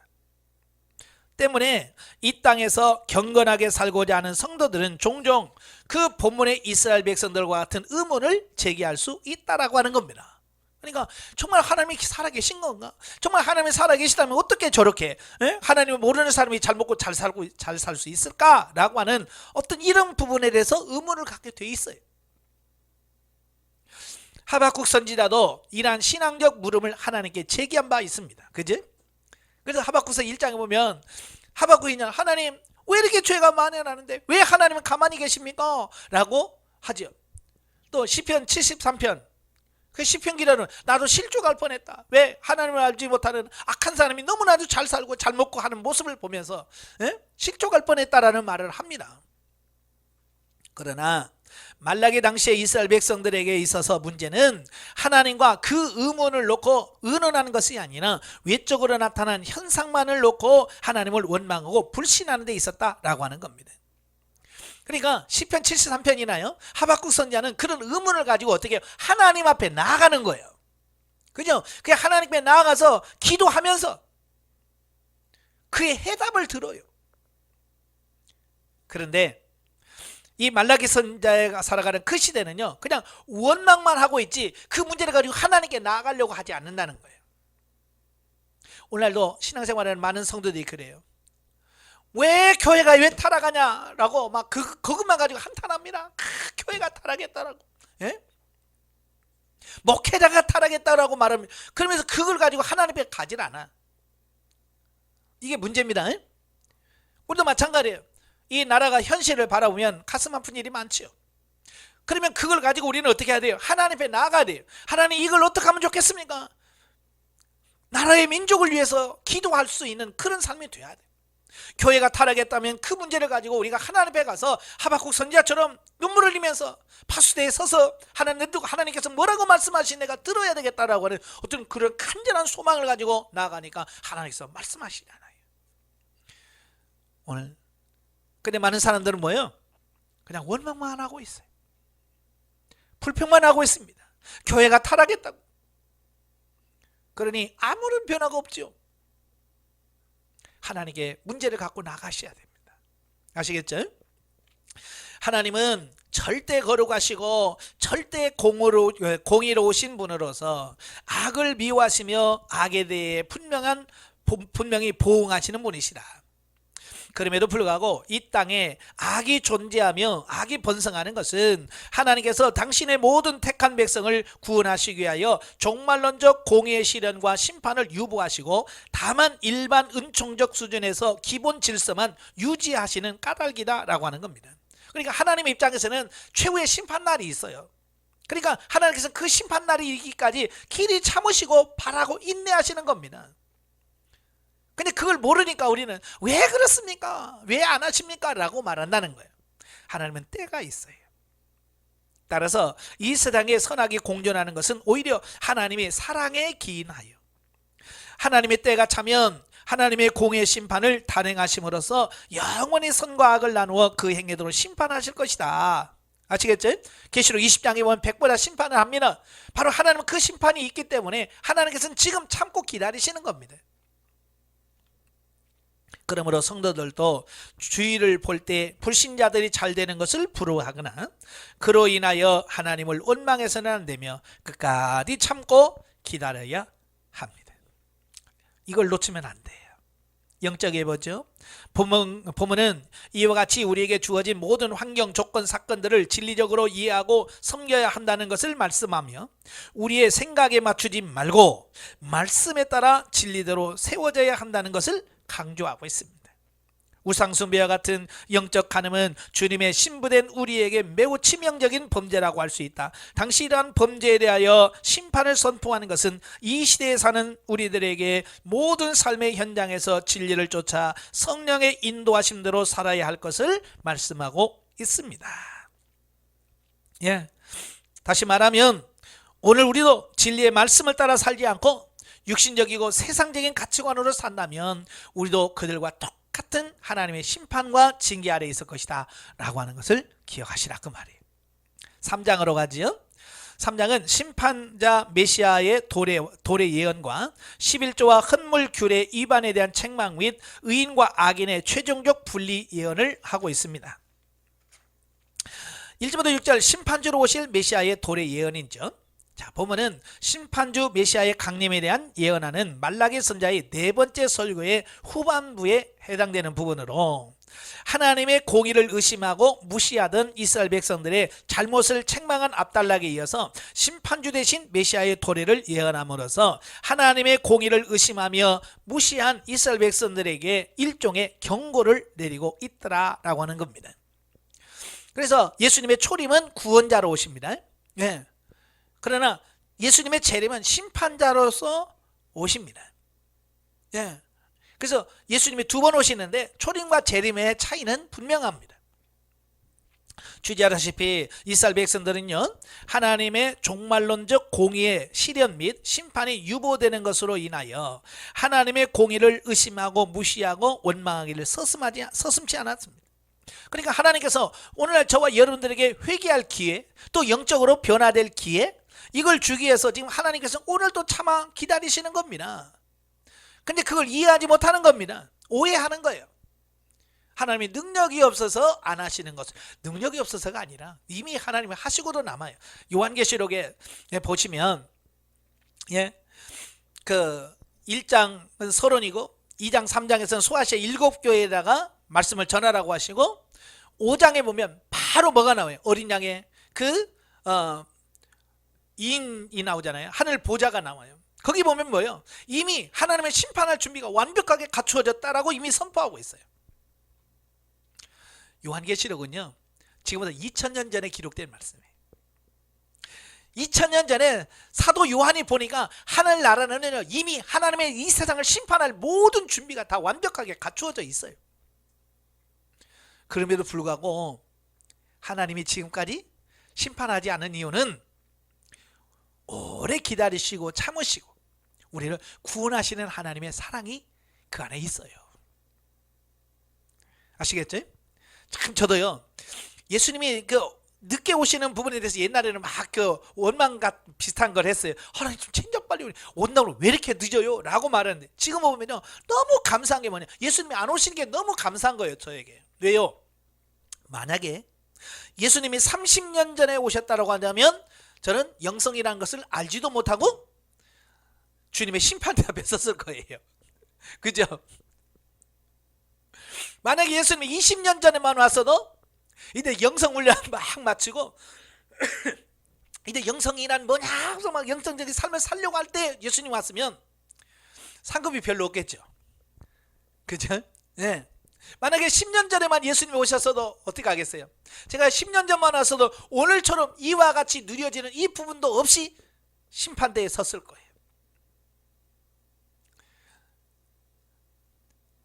때문에 이 땅에서 경건하게 살고자 하는 성도들은 종종 그 본문의 이스라엘 백성들과 같은 의문을 제기할 수 있다라고 하는 겁니다. 그러니까 정말 하나님이 살아계신 건가? 정말 하나님이 살아계시다면 어떻게 저렇게 하나님을 모르는 사람이 잘 먹고 잘 살고 잘 살 수 있을까라고 하는 어떤 이런 부분에 대해서 의문을 갖게 돼 있어요. 하박국 선지자도 이러한 신앙적 물음을 하나님께 제기한 바 있습니다. 그지? 그래서 하박국서 1장에 보면 하박국이 하나님 왜 이렇게 죄가 만연하는데 왜 하나님은 가만히 계십니까? 라고 하죠. 또 시편 73편 그 시편 기자는 나도 실족할 뻔했다. 왜? 하나님을 알지 못하는 악한 사람이 너무나도 잘 살고 잘 먹고 하는 모습을 보면서 실족할 뻔했다라는 말을 합니다. 그러나 말라기 당시에 이스라엘 백성들에게 있어서 문제는 하나님과 그 의문을 놓고 의논하는 것이 아니라 외적으로 나타난 현상만을 놓고 하나님을 원망하고 불신하는 데 있었다라고 하는 겁니다. 그러니까 시편 73편이나요 하박국 선지자는 그런 의문을 가지고 어떻게 하나님 앞에 나아가는 거예요. 그죠? 그냥 하나님 앞에 나아가서 기도하면서 그의 해답을 들어요. 그런데 이 말라기 선자가 살아가는 그 시대는요, 그냥 원망만 하고 있지 그 문제를 가지고 하나님께 나아가려고 하지 않는다는 거예요. 오늘날도 신앙생활하는 많은 성도들이 그래요. 왜 교회가 왜 타락하냐라고 막 그것만 가지고 한탄합니다. 교회가 타락했다라고, 예? 목회자가 타락했다라고 말합니다. 그러면서 그걸 가지고 하나님 앞에 가질 않아. 이게 문제입니다. 예? 우리도 마찬가지예요. 이 나라가 현실을 바라보면 가슴 아픈 일이 많지요. 그러면 그걸 가지고 우리는 어떻게 해야 돼요? 하나님 앞에 나아가야 돼요. 하나님, 이걸 어떻게 하면 좋겠습니까? 나라의 민족을 위해서 기도할 수 있는 그런 삶이 돼야 돼요. 교회가 타락했다면 그 문제를 가지고 우리가 하나님 앞에 가서 하박국 선지자처럼 눈물을 흘리면서 파수대에 서서 하나님께서 뭐라고 말씀하신 내가 들어야 되겠다라고 하는 어떤 그런 간절한 소망을 가지고 나아가니까 하나님께서 말씀하시잖아요. 오늘 근데 많은 사람들은 뭐예요? 그냥 원망만 하고 있어요. 불평만 하고 있습니다. 교회가 타락했다고. 그러니 아무런 변화가 없죠. 하나님께 문제를 갖고 나가셔야 됩니다. 아시겠죠? 하나님은 절대 거룩하시고 절대 공의로우신 분으로서 악을 미워하시며 악에 대해 분명히 보응하시는 분이시다. 그럼에도 불구하고 이 땅에 악이 존재하며 악이 번성하는 것은 하나님께서 당신의 모든 택한 백성을 구원하시기 위하여 종말론적 공의의 실현과 심판을 유보하시고 다만 일반 은총적 수준에서 기본 질서만 유지하시는 까닭이다라고 하는 겁니다. 그러니까 하나님의 입장에서는 최후의 심판날이 있어요. 그러니까 하나님께서 그 심판날이 이기까지 길이 참으시고 바라고 인내하시는 겁니다. 근데 그걸 모르니까 우리는 왜 그렇습니까? 왜 안 하십니까? 라고 말한다는 거예요. 하나님은 때가 있어요. 따라서 이 세상에 선악이 공존하는 것은 오히려 하나님의 사랑에 기인하여 하나님의 때가 차면 하나님의 공의 심판을 단행하심으로써 영원히 선과 악을 나누어 그 행위대로 심판하실 것이다. 아시겠죠? 계시록 20장에 보면 백보다 심판을 합니다. 바로 하나님은 그 심판이 있기 때문에 하나님께서는 지금 참고 기다리시는 겁니다. 그러므로 성도들도 주의를 볼 때 불신자들이 잘 되는 것을 부러워하거나 그로 인하여 하나님을 원망해서는 안 되며 끝까지 참고 기다려야 합니다. 이걸 놓치면 안 돼요. 영적에 보죠. 본문은 이와 같이 우리에게 주어진 모든 환경, 조건, 사건들을 진리적으로 이해하고 섬겨야 한다는 것을 말씀하며 우리의 생각에 맞추지 말고 말씀에 따라 진리대로 세워져야 한다는 것을 강조하고 있습니다. 우상숭배와 같은 영적 간음은 주님의 신부된 우리에게 매우 치명적인 범죄라고 할 수 있다. 당시 이러한 범죄에 대하여 심판을 선포하는 것은 이 시대에 사는 우리들에게 모든 삶의 현장에서 진리를 쫓아 성령의 인도하심대로 살아야 할 것을 말씀하고 있습니다. 예. 다시 말하면 오늘 우리도 진리의 말씀을 따라 살지 않고 육신적이고 세상적인 가치관으로 산다면 우리도 그들과 똑같은 하나님의 심판과 징계 아래에 있을 것이다 라고 하는 것을 기억하시라 그 말이에요. 3장으로 가지요. 3장은 심판자 메시아의 도래 예언과 11조와 헌물 규례 위반에 대한 책망 및 의인과 악인의 최종적 분리 예언을 하고 있습니다. 1절부터 6절 심판주로 오실 메시아의 도래 예언이죠. 자, 보면은 심판주 메시아의 강림에 대한 예언하는 말라기 선자의 네 번째 설교의 후반부에 해당되는 부분으로 하나님의 공의를 의심하고 무시하던 이스라엘 백성들의 잘못을 책망한 압달락에 이어서 심판주 대신 메시아의 도래를 예언함으로써 하나님의 공의를 의심하며 무시한 이스라엘 백성들에게 일종의 경고를 내리고 있더라라고 하는 겁니다. 그래서 예수님의 초림은 구원자로 오십니다. 네. 그러나 예수님의 재림은 심판자로서 오십니다. 예. 그래서 예수님이 두 번 오시는데 초림과 재림의 차이는 분명합니다. 주지하다시피 이스라엘 백성들은요 하나님의 종말론적 공의의 실현 및 심판이 유보되는 것으로 인하여 하나님의 공의를 의심하고 무시하고 원망하기를 서슴지 않았습니다. 그러니까 하나님께서 오늘날 저와 여러분들에게 회개할 기회, 또 영적으로 변화될 기회, 이걸 주기 위해서 지금 하나님께서 오늘도 참아 기다리시는 겁니다. 근데 그걸 이해하지 못하는 겁니다. 오해하는 거예요. 하나님이 능력이 없어서 안 하시는 것은 능력이 없어서가 아니라 이미 하나님이 하시고도 남아요. 요한계시록에 보시면 그 1장 서론이고 2장 3장에서는 소아시아 7교회에다가 말씀을 전하라고 하시고 5장에 보면 바로 뭐가 나와요? 어린 양의 그 인이 나오잖아요. 하늘 보좌가 나와요. 거기 보면 뭐예요? 이미 하나님의 심판할 준비가 완벽하게 갖추어졌다라고 이미 선포하고 있어요. 요한계시록은요, 지금보다 2000년 전에 기록된 말씀이에요. 2000년 전에 사도 요한이 보니까 하늘나라는 이미 하나님의 이 세상을 심판할 모든 준비가 다 완벽하게 갖추어져 있어요. 그럼에도 불구하고 하나님이 지금까지 심판하지 않은 이유는 오래 기다리시고 참으시고 우리를 구원하시는 하나님의 사랑이 그 안에 있어요. 아시겠죠? 참 저도요, 예수님이 그 늦게 오시는 부분에 대해서 옛날에는 막 그 원망 비슷한 걸 했어요. 하나님 좀 진짜 빨리 온다고 왜 이렇게 늦어요? 라고 말했는데 지금 보면요, 너무 감사한 게 뭐냐, 예수님이 안 오시는 게 너무 감사한 거예요. 저에게. 왜요? 만약에 예수님이 30년 전에 오셨다고 한다면 저는 영성이라는 것을 알지도 못하고 주님의 심판대 앞에 섰을 거예요. 그죠? 만약에 예수님이 20년 전에만 왔어도 이제 영성 훈련 막 마치고 이제 영성이란 뭐냐 하면서 막 영성적인 삶을 살려고 할 때 예수님 왔으면 상급이 별로 없겠죠. 그죠? 네. 만약에 10년 전에만 예수님이 오셨어도 어떻게 하겠어요? 제가 10년 전만 왔어도 오늘처럼 이와 같이 누려지는 이 부분도 없이 심판대에 섰을 거예요.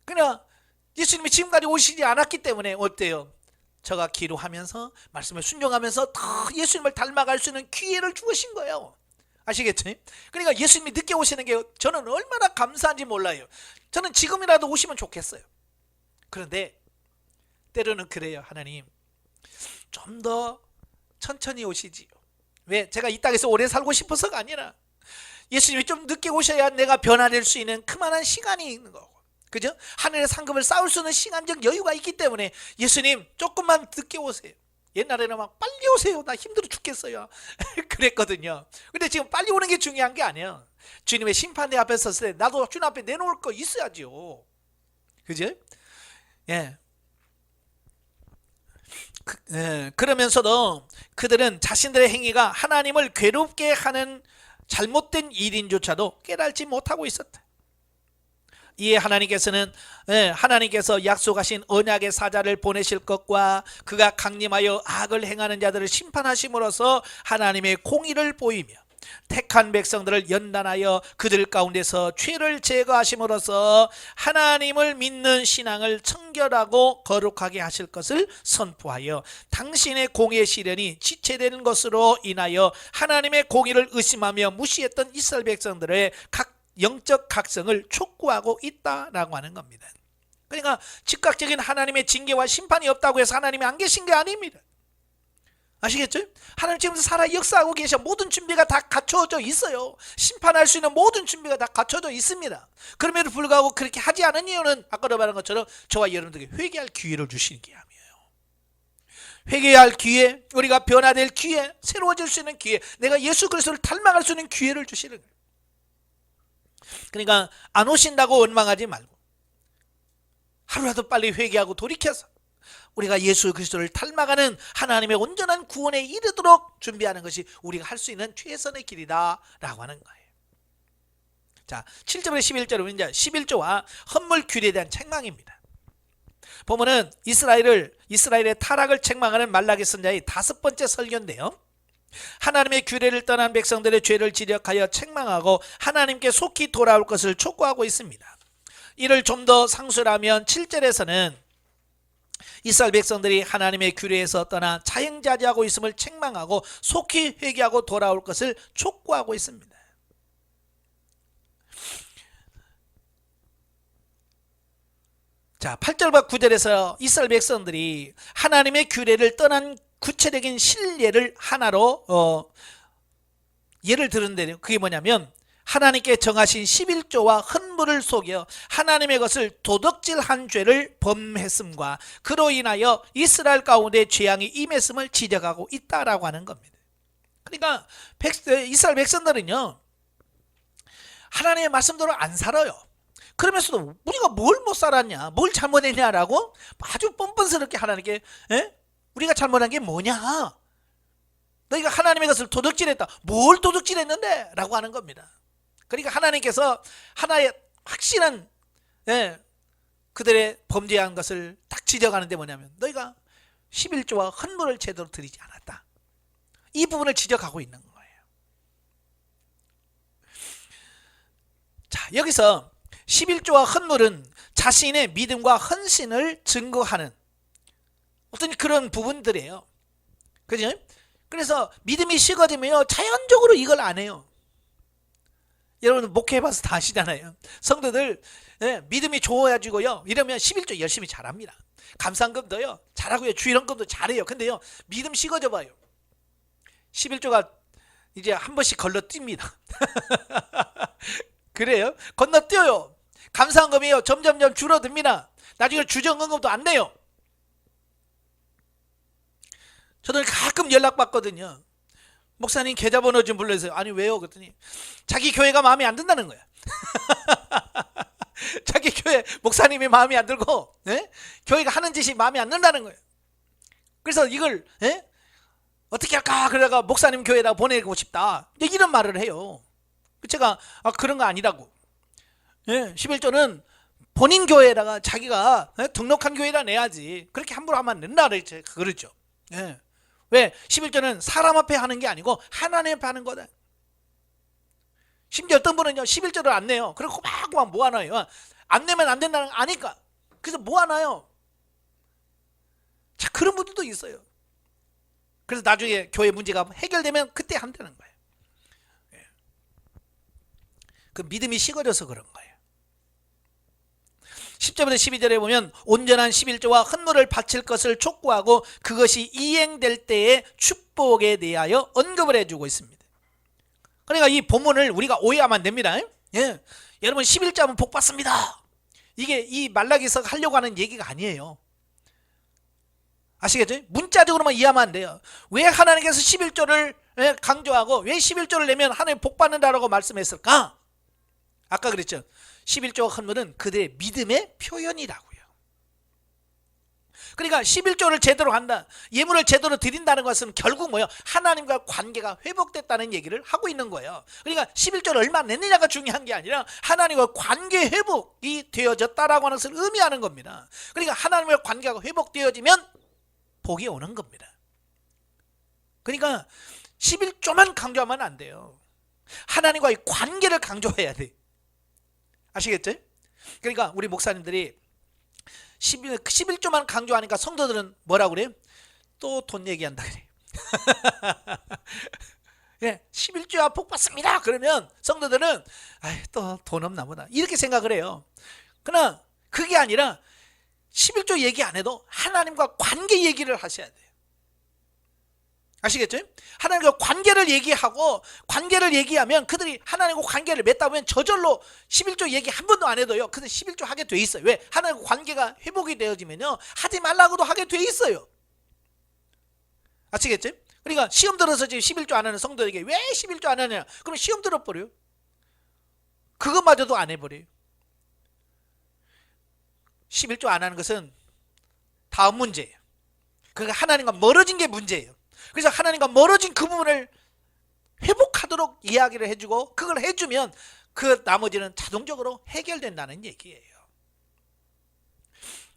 그러나 예수님이 지금까지 오시지 않았기 때문에 어때요? 저가 기도하면서 말씀을 순종하면서 더 예수님을 닮아갈 수 있는 기회를 주신 거예요. 아시겠죠? 그러니까 예수님이 늦게 오시는 게 저는 얼마나 감사한지 몰라요. 저는 지금이라도 오시면 좋겠어요. 그런데 때로는 그래요. 하나님 좀 더 천천히 오시지요. 왜? 제가 이 땅에서 오래 살고 싶어서가 아니라 예수님이 좀 늦게 오셔야 내가 변화될 수 있는 그만한 시간이 있는 거고, 그죠? 하늘의 상급을 쌓을 수 있는 시간적 여유가 있기 때문에 예수님 조금만 늦게 오세요. 옛날에는 막 빨리 오세요, 나 힘들어 죽겠어요 그랬거든요. 근데 지금 빨리 오는 게 중요한 게 아니에요. 주님의 심판대 앞에 섰을 때 나도 주님 앞에 내놓을 거 있어야죠. 그죠? 예. 그러면서도 그들은 자신들의 행위가 하나님을 괴롭게 하는 잘못된 일인조차도 깨달지 못하고 있었다. 이에 하나님께서 약속하신 언약의 사자를 보내실 것과 그가 강림하여 악을 행하는 자들을 심판하심으로써 하나님의 공의를 보이며 택한 백성들을 연단하여 그들 가운데서 죄를 제거하심으로써 하나님을 믿는 신앙을 청결하고 거룩하게 하실 것을 선포하여 당신의 공의 시련이 지체되는 것으로 인하여 하나님의 공의를 의심하며 무시했던 이스라엘 백성들의 영적 각성을 촉구하고 있다라고 하는 겁니다. 그러니까 즉각적인 하나님의 징계와 심판이 없다고 해서 하나님이 안 계신 게 아닙니다. 아시겠죠? 하나님 지금 살아 역사하고 계셔. 모든 준비가 다 갖춰져 있어요. 심판할 수 있는 모든 준비가 다 갖춰져 있습니다. 그럼에도 불구하고 그렇게 하지 않은 이유는 아까도 말한 것처럼 저와 여러분들에게 회개할 기회를 주시는 게 아니에요. 회개할 기회, 우리가 변화될 기회, 새로워질 수 있는 기회, 내가 예수 그리스도를 닮아갈 수 있는 기회를 주시는 거예요. 그러니까 안 오신다고 원망하지 말고 하루라도 빨리 회개하고 돌이켜서 우리가 예수 그리스도를 닮아가는 하나님의 온전한 구원에 이르도록 준비하는 것이 우리가 할 수 있는 최선의 길이다 라고 하는 거예요. 자, 7절에 11절은 이제 11조와 헌물 규례에 대한 책망입니다. 보면은 이스라엘의 타락을 책망하는 말라기 선자의 5번째 설교인데요, 하나님의 규례를 떠난 백성들의 죄를 지적하여 책망하고 하나님께 속히 돌아올 것을 촉구하고 있습니다. 이를 좀 더 상술하면 7절에서는 이스라엘 백성들이 하나님의 규례에서 떠나 자행자제하고 있음을 책망하고 속히 회개하고 돌아올 것을 촉구하고 있습니다. 자, 8절과 9절에서 이스라엘 백성들이 하나님의 규례를 떠난 구체적인 실례를 하나로 예를 들은데요, 그게 뭐냐면 하나님께 정하신 11조와 헌물을 속여 하나님의 것을 도둑질한 죄를 범했음과 그로 인하여 이스라엘 가운데 재앙이 임했음을 지적하고 있다라고 하는 겁니다. 그러니까 이스라엘 백성들은요, 하나님의 말씀대로 안 살아요. 그러면서도 우리가 뭘 못 살았냐, 뭘 잘못했냐라고 아주 뻔뻔스럽게 하나님께, 우리가 잘못한 게 뭐냐, 너희가 하나님의 것을 도둑질했다, 뭘 도둑질했는데? 라고 하는 겁니다. 그러니까 하나님께서 하나의 확실한, 그들의 범죄한 것을 딱 지적하는데 뭐냐면, 너희가 11조와 헌물을 제대로 드리지 않았다, 이 부분을 지적하고 있는 거예요. 자, 여기서 11조와 헌물은 자신의 믿음과 헌신을 증거하는 어떤 그런 부분들이에요. 그죠? 그래서 믿음이 식어지면 자연적으로 이걸 안 해요. 여러분 목회해봐서 다 아시잖아요. 성도들 믿음이 좋아지고요, 이러면 11조 열심히 잘합니다. 감사헌금도요 잘하고요, 주일헌금도 잘해요. 근데요, 믿음 식어져 봐요. 11조가 이제 한 번씩 건너뜁니다. 그래요? 건너뛰어요. 감사헌금이요 점점점 줄어듭니다. 나중에 주정헌금도 안 내요. 저도 가끔 연락받거든요. 목사님 계좌번호 좀 불러주세요. 아니 왜요? 그랬더니 자기 교회가 마음에 안 든다는 거야. 자기 교회 목사님이 마음에 안 들고, 교회가 하는 짓이 마음에 안 든다는 거예요. 그래서 이걸 어떻게 할까 그러다가 목사님 교회에다 보내고 싶다, 이런 말을 해요. 제가 그런 거 아니라고, 11조는 본인 교회에다가 자기가 등록한 교회에다 내야지, 그렇게 함부로 하면 안 된다 그러죠. 왜? 11조는 사람 앞에 하는 게 아니고 하나님 앞에 하는 거다. 심지어 어떤 분은요 11조를 안 내요. 그리고 꼬박꼬박 모아놔요. 안 내면 안 된다는 거 아니까 그래서 모아놔요. 자, 그런 분들도 있어요. 그래서 나중에 교회 문제가 해결되면 그때 한다는 거예요. 그 믿음이 식어져서 그런 거예요. 10절부터 12절에 보면 온전한 11조와 헌물을 바칠 것을 촉구하고 그것이 이행될 때의 축복에 대하여 언급을 해주고 있습니다. 그러니까 이 본문을 우리가 오해하면 안 됩니다. 여러분 11조 하면 복 받습니다, 이게 이 말라기서 하려고 하는 얘기가 아니에요. 아시겠죠? 문자적으로만 이해하면 안 돼요. 왜 하나님께서 11조를 강조하고 왜 11조를 내면 하나님 복 받는다라고 말씀했을까? 아까 그랬죠. 11조 헌물은 그들의 믿음의 표현이라고요. 그러니까 11조를 제대로 한다, 예물을 제대로 드린다는 것은 결국 뭐예요? 하나님과 관계가 회복됐다는 얘기를 하고 있는 거예요. 그러니까 11조를 얼마 냈느냐가 중요한 게 아니라 하나님과 관계 회복이 되어졌다라고 하는 것을 의미하는 겁니다. 그러니까 하나님과 관계가 회복되어지면 복이 오는 겁니다. 그러니까 11조만 강조하면 안 돼요. 하나님과의 관계를 강조해야 돼. 아시겠죠? 그러니까 우리 목사님들이 11조만 강조하니까 성도들은 뭐라고 그래요? 또 돈 얘기한다 그래. 11조야 복 받습니다 그러면 성도들은 또 돈 없나 보다 이렇게 생각을 해요. 그러나 그게 아니라 11조 얘기 안 해도 하나님과 관계 얘기를 하셔야 돼요. 아시겠죠? 하나님과 관계를 얘기하고 관계를 얘기하면 그들이 하나님과 관계를 맺다 보면 저절로 11조 얘기 한 번도 안 해도요, 그들 11조 하게 돼 있어요. 왜? 하나님과 관계가 회복이 되어지면요 하지 말라고도 하게 돼 있어요. 아시겠죠? 그러니까 시험 들어서 지금 11조 안 하는 성도에게 왜 11조 안 하냐, 그럼 시험 들어버려요. 그것마저도 안 해버려요. 11조 안 하는 것은 다음 문제예요. 그러니까 하나님과 멀어진 게 문제예요. 그래서 하나님과 멀어진 그 부분을 회복하도록 이야기를 해주고 그걸 해주면 그 나머지는 자동적으로 해결된다는 얘기예요.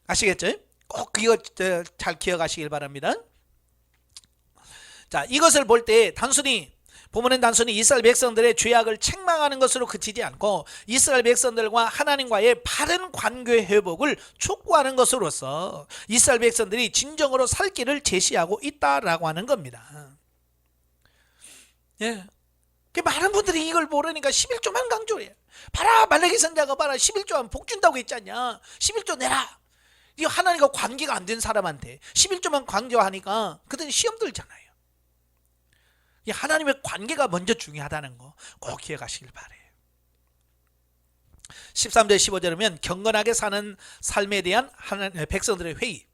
아시겠죠? 꼭 이거 잘 기억하시길 바랍니다. 자, 이것을 볼 때 본문은 단순히 이스라엘 백성들의 죄악을 책망하는 것으로 그치지 않고 이스라엘 백성들과 하나님과의 바른 관계 회복을 촉구하는 것으로서 이스라엘 백성들이 진정으로 살 길을 제시하고 있다라고 하는 겁니다. 많은 분들이 이걸 모르니까 11조만 강조해요. 봐라, 말라기 선지자가 봐라, 11조 하면 복 준다고 했잖냐, 11조 내라. 이 하나님과 관계가 안 된 사람한테 11조만 강조하니까 그들은 시험 들잖아요. 하나님의 관계가 먼저 중요하다는 거 꼭 기억하시길 바래요. 13절 15절이면 경건하게 사는 삶에 대한 백성들의 회의.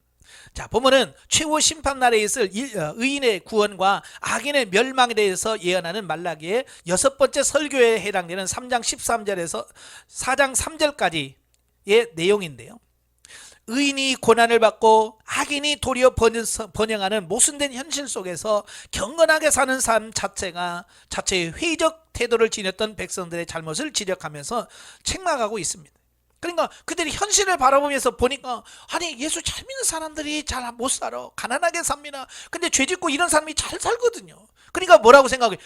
자, 보면은 최후 심판날에 있을 의인의 구원과 악인의 멸망에 대해서 예언하는 말라기의 6번째 설교에 해당되는 3장 13절에서 4장 3절까지의 내용인데요. 의인이 고난을 받고 악인이 도리어 번영하는 모순된 현실 속에서 경건하게 사는 삶 자체의 회의적 태도를 지녔던 백성들의 잘못을 지적하면서 책망하고 있습니다. 그러니까 그들이 현실을 바라보면서 보니까 아니 예수 잘 믿는 사람들이 잘 못 살아, 가난하게 삽니다. 근데 죄 짓고 이런 사람이 잘 살거든요. 그러니까 뭐라고 생각해?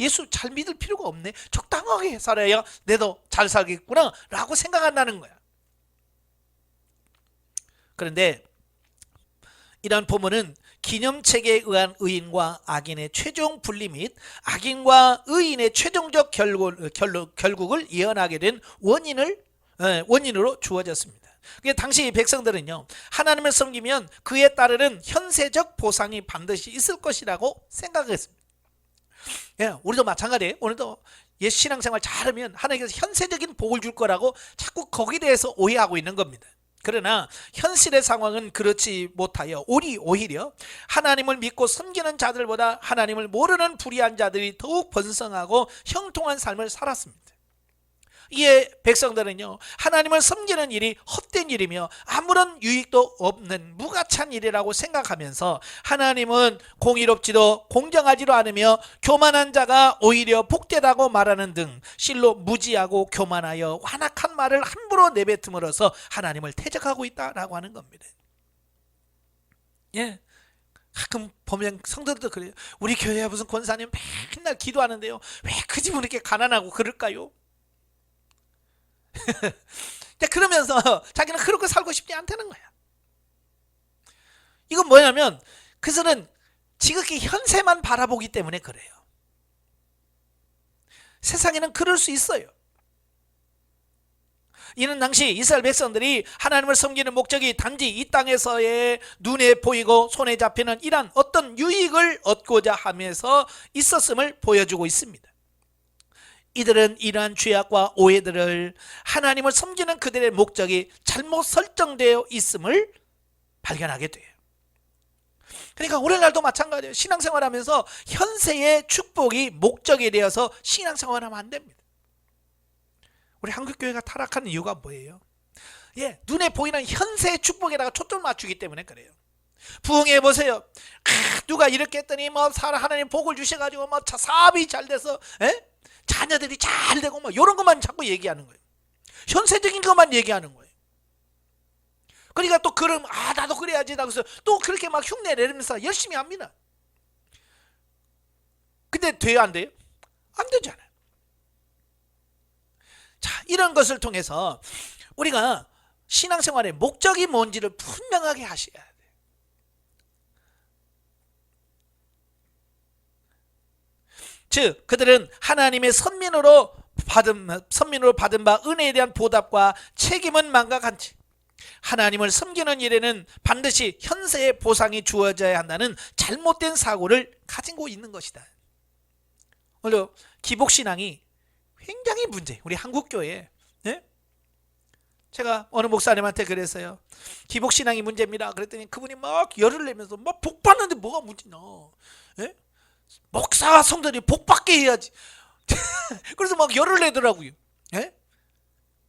예수 잘 믿을 필요가 없네, 적당하게 살아야 내도 잘 살겠구나 라고 생각한다는 거야. 그런데 이러한 본문은 기념책에 의한 의인과 악인의 최종 분리 및 악인과 의인의 최종적 결국을 예언하게 된 원인으로 주어졌습니다. 당시 백성들은요, 하나님을 섬기면 그에 따르는 현세적 보상이 반드시 있을 것이라고 생각했습니다. 예, 우리도 마찬가지예요. 오늘도 예수 신앙생활 잘하면 하나님께서 현세적인 복을 줄 거라고 자꾸 거기에 대해서 오해하고 있는 겁니다. 그러나 현실의 상황은 그렇지 못하여 오히려 하나님을 믿고 섬기는 자들보다 하나님을 모르는 불의한 자들이 더욱 번성하고 형통한 삶을 살았습니다. 이에 백성들은요, 하나님을 섬기는 일이 헛된 일이며 아무런 유익도 없는 무가치한 일이라고 생각하면서 하나님은 공의롭지도 공정하지도 않으며 교만한 자가 오히려 복되다고 말하는 등 실로 무지하고 교만하여 완악한 말을 함부로 내뱉음으로써 하나님을 태적하고 있다라고 하는 겁니다. 예, 가끔 보면 성도들도 그래요. 우리 교회에 무슨 권사님 맨날 기도하는데요, 왜 그 집은 이렇게 가난하고 그럴까요? 그러면서 자기는 그렇게 살고 싶지 않다는 거야. 이건 뭐냐면 그들은 지극히 현세만 바라보기 때문에 그래요. 세상에는 그럴 수 있어요. 이는 당시 이스라엘 백성들이 하나님을 섬기는 목적이 단지 이 땅에서의 눈에 보이고 손에 잡히는 이러한 어떤 유익을 얻고자 하면서 있었음을 보여주고 있습니다. 이들은 이러한 죄악과 오해들을 하나님을 섬기는 그들의 목적이 잘못 설정되어 있음을 발견하게 돼요. 그러니까 오늘날도 마찬가지예요. 신앙생활하면서 현세의 축복이 목적이 되어서 신앙생활하면 안 됩니다. 우리 한국교회가 타락하는 이유가 뭐예요? 예, 눈에 보이는 현세의 축복에다가 초점을 맞추기 때문에 그래요. 부흥해 보세요. 누가 이렇게 했더니 하나님 복을 주셔가지고 사업이 잘 돼서, 자녀들이 잘 되고 이런 것만 자꾸 얘기하는 거예요. 현세적인 것만 얘기하는 거예요. 그러니까 또 그럼 나도 그래야지 그래서 또 그렇게 흉내 내면서 열심히 합니다. 근데 돼요, 안 돼요? 안 되잖아요. 자, 이런 것을 통해서 우리가 신앙생활의 목적이 뭔지를 분명하게 하셔야 돼요. 즉 그들은 하나님의 선민으로 받은 바 은혜에 대한 보답과 책임은 망각한지 하나님을 섬기는 일에는 반드시 현세의 보상이 주어져야 한다는 잘못된 사고를 가지고 있는 것이다. 오늘 기복신앙이 굉장히 문제예요. 우리 한국교회에. 제가 어느 목사님한테 그랬어요. 기복신앙이 문제입니다. 그랬더니 그분이 열을 내면서 복 받는데 뭐가 문제냐. 목사와 성도들이 복 받게 해야지. 그래서 열을 내더라고요.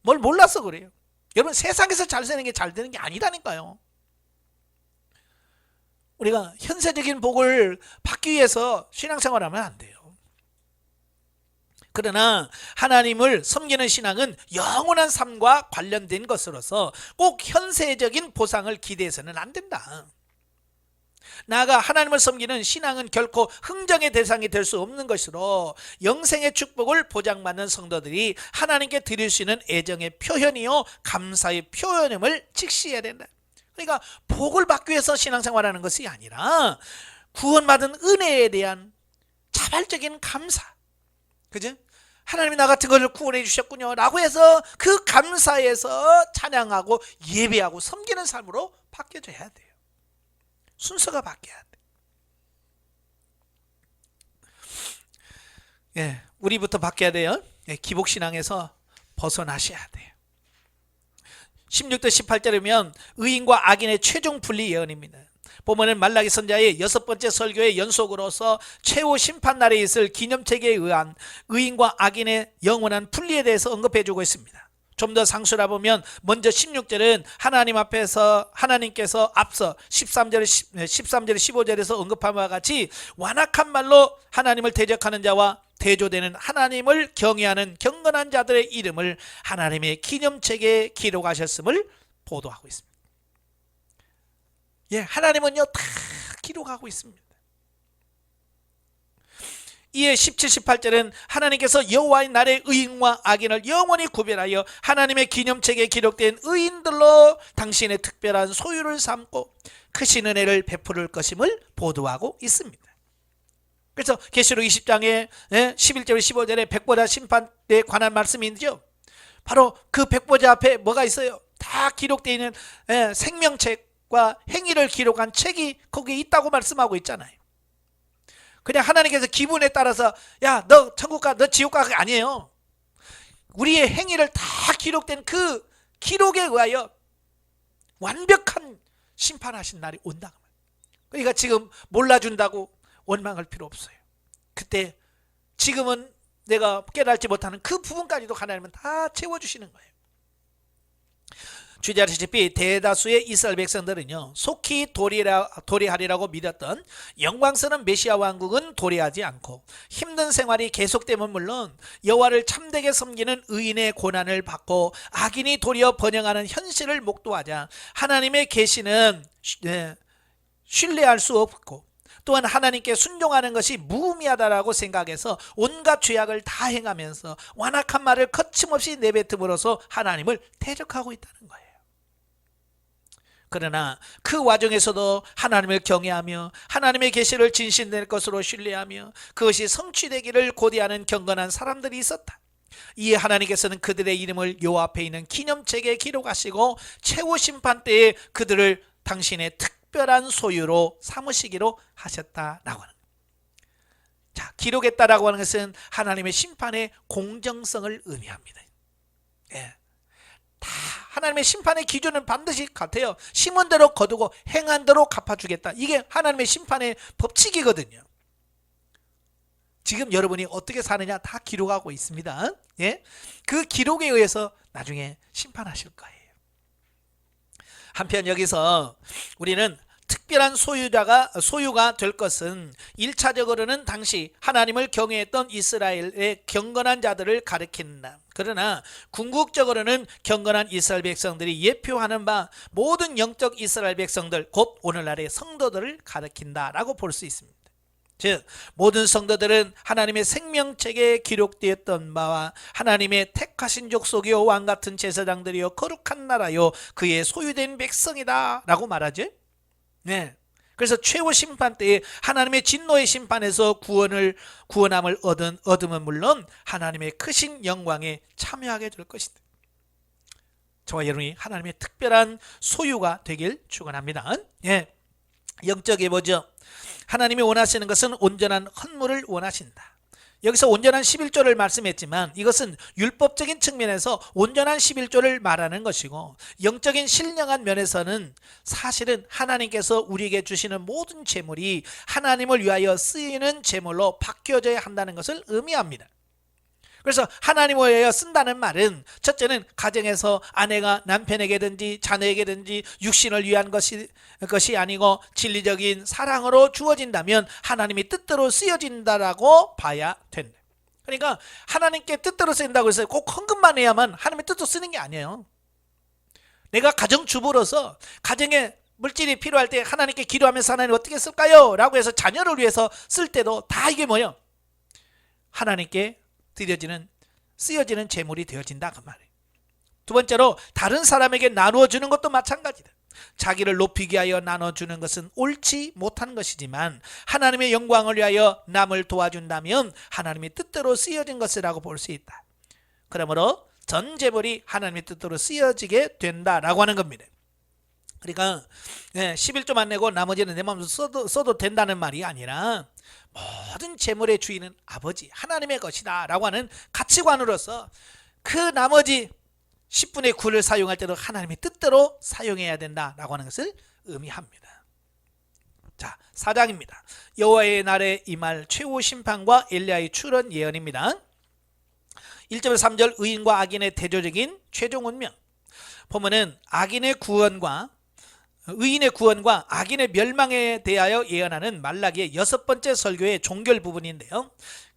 뭘 몰라서 그래요. 여러분, 세상에서 잘 사는 게 잘 되는 게 아니라니까요. 우리가 현세적인 복을 받기 위해서 신앙생활하면 안 돼요. 그러나 하나님을 섬기는 신앙은 영원한 삶과 관련된 것으로서 꼭 현세적인 보상을 기대해서는 안 된다. 나아가 하나님을 섬기는 신앙은 결코 흥정의 대상이 될 수 없는 것으로 영생의 축복을 보장받는 성도들이 하나님께 드릴 수 있는 애정의 표현이요 감사의 표현임을 직시해야 된다. 그러니까 복을 받기 위해서 신앙생활하는 것이 아니라 구원받은 은혜에 대한 자발적인 감사, 그죠? 하나님이 나 같은 것을 구원해 주셨군요 라고 해서 그 감사에서 찬양하고 예배하고 섬기는 삶으로 바뀌어져야 돼요. 순서가 바뀌어야 돼. 우리부터 바뀌어야 돼요. 기복신앙에서 벗어나셔야 돼요. 16절 18절이면 의인과 악인의 최종 분리 예언입니다. 보면은 말라기 선자의 6번째 설교의 연속으로서 최후 심판날에 있을 기념책에 의한 의인과 악인의 영원한 분리에 대해서 언급해주고 있습니다. 좀 더 상수라 보면 먼저 16절은 하나님 앞에서 하나님께서 앞서 13절 15절에서 언급한 바와 같이 완악한 말로 하나님을 대적하는 자와 대조되는 하나님을 경외하는 경건한 자들의 이름을 하나님의 기념책에 기록하셨음을 보도하고 있습니다. 예, 하나님은요 다 기록하고 있습니다. 이에 17, 18절은 하나님께서 여호와의 날에 의인과 악인을 영원히 구별하여 하나님의 기념책에 기록된 의인들로 당신의 특별한 소유를 삼고 크신 은혜를 베풀을 것임을 보도하고 있습니다. 그래서 계시록 20장에 11절 15절에 백보자 심판에 관한 말씀이 있죠. 바로 그 백보자 앞에 뭐가 있어요? 다 기록되어 있는 생명책과 행위를 기록한 책이 거기에 있다고 말씀하고 있잖아요. 그냥 하나님께서 기분에 따라서 야 너 천국 가 너 지옥 가 아니에요. 우리의 행위를 다 기록된 그 기록에 의하여 완벽한 심판하신 날이 온다. 그러니까 지금 몰라준다고 원망할 필요 없어요. 그때 지금은 내가 깨달지 못하는 그 부분까지도 하나님은 다 채워주시는 거예요. 주제 아시다시피 대다수의 이스라엘 백성들은요 속히 도래하리라고 믿었던 영광스러운 메시아 왕국은 도래하지 않고 힘든 생활이 계속되면 물론 여호와를 참되게 섬기는 의인의 고난을 받고 악인이 도리어 번영하는 현실을 목도하자 하나님의 계시는 신뢰할 수 없고 또한 하나님께 순종하는 것이 무의미하다라고 생각해서 온갖 죄악을 다 행하면서 완악한 말을 거침없이 내뱉음으로써 하나님을 대적하고 있다는 거예요. 그러나 그 와중에서도 하나님을 경외하며 하나님의 계시를 진실될 것으로 신뢰하며 그것이 성취되기를 고대하는 경건한 사람들이 있었다. 이에 하나님께서는 그들의 이름을 여호와 앞에 있는 기념책에 기록하시고 최후 심판 때에 그들을 당신의 특별한 소유로 삼으시기로 하셨다라고 하는 거예요. 자, 기록했다라고 하는 것은 하나님의 심판의 공정성을 의미합니다. 예. 다 하나님의 심판의 기준은 반드시 같아요. 심은 대로 거두고 행한 대로 갚아주겠다. 이게 하나님의 심판의 법칙이거든요. 지금 여러분이 어떻게 사느냐 다 기록하고 있습니다. 예? 그 기록에 의해서 나중에 심판하실 거예요. 한편 여기서 우리는 특별한 소유가 될 것은 1차적으로는 당시 하나님을 경외했던 이스라엘의 경건한 자들을 가리킨다. 그러나 궁극적으로는 경건한 이스라엘 백성들이 예표하는 바 모든 영적 이스라엘 백성들 곧 오늘날의 성도들을 가리킨다라고 볼 수 있습니다. 즉 모든 성도들은 하나님의 생명책에 기록되었던 바와 하나님의 택하신 족속이요 왕같은 제사장들이요 거룩한 나라요 그의 소유된 백성이다 라고 말하죠. 네. 그래서 최후 심판 때에 하나님의 진노의 심판에서 구원함을 얻으면 물론 하나님의 크신 영광에 참여하게 될 것이다. 저와 여러분이 하나님의 특별한 소유가 되길 축원합니다. 예. 영적에 보죠. 하나님이 원하시는 것은 온전한 헌물을 원하신다. 여기서 온전한 11조를 말씀했지만 이것은 율법적인 측면에서 온전한 11조를 말하는 것이고 영적인 신령한 면에서는 사실은 하나님께서 우리에게 주시는 모든 재물이 하나님을 위하여 쓰이는 재물로 바뀌어져야 한다는 것을 의미합니다. 그래서 하나님을 위하여 쓴다는 말은 첫째는 가정에서 아내가 남편에게든지 자녀에게든지 육신을 위한 것이 아니고 진리적인 사랑으로 주어진다면 하나님이 뜻대로 쓰여진다라고 봐야 된다. 그러니까 하나님께 뜻대로 쓰인다고 해서 꼭 헌금만 해야만 하나님의 뜻도 쓰는 게 아니에요. 내가 가정주부로서 가정에 물질이 필요할 때 하나님께 기도하면서 하나님 어떻게 쓸까요? 라고 해서 자녀를 위해서 쓸 때도 다 이게 뭐예요? 하나님께 쓰여지는 재물이 되어진다 그 말이에요. 두 번째로 다른 사람에게 나누어주는 것도 마찬가지다. 자기를 높이기 위하여 나눠주는 것은 옳지 못한 것이지만 하나님의 영광을 위하여 남을 도와준다면 하나님의 뜻대로 쓰여진 것이라고 볼 수 있다. 그러므로 전 재물이 하나님의 뜻대로 쓰여지게 된다라고 하는 겁니다. 그러니까 11조만 내고 나머지는 내 마음으로 써도 된다는 말이 아니라 모든 재물의 주인은 아버지 하나님의 것이다 라고 하는 가치관으로서 그 나머지 10분의 9를 사용할 때도 하나님의 뜻대로 사용해야 된다라고 하는 것을 의미합니다. 자, 4장입니다. 여호와의 날에 임할 최후 심판과 엘리야의 출현 예언입니다. 1절에서 3절 의인과 악인의 대조적인 최종 운명. 보면은 의인의 구원과 악인의 멸망에 대하여 예언하는 말라기의 6번째 설교의 종결 부분인데요.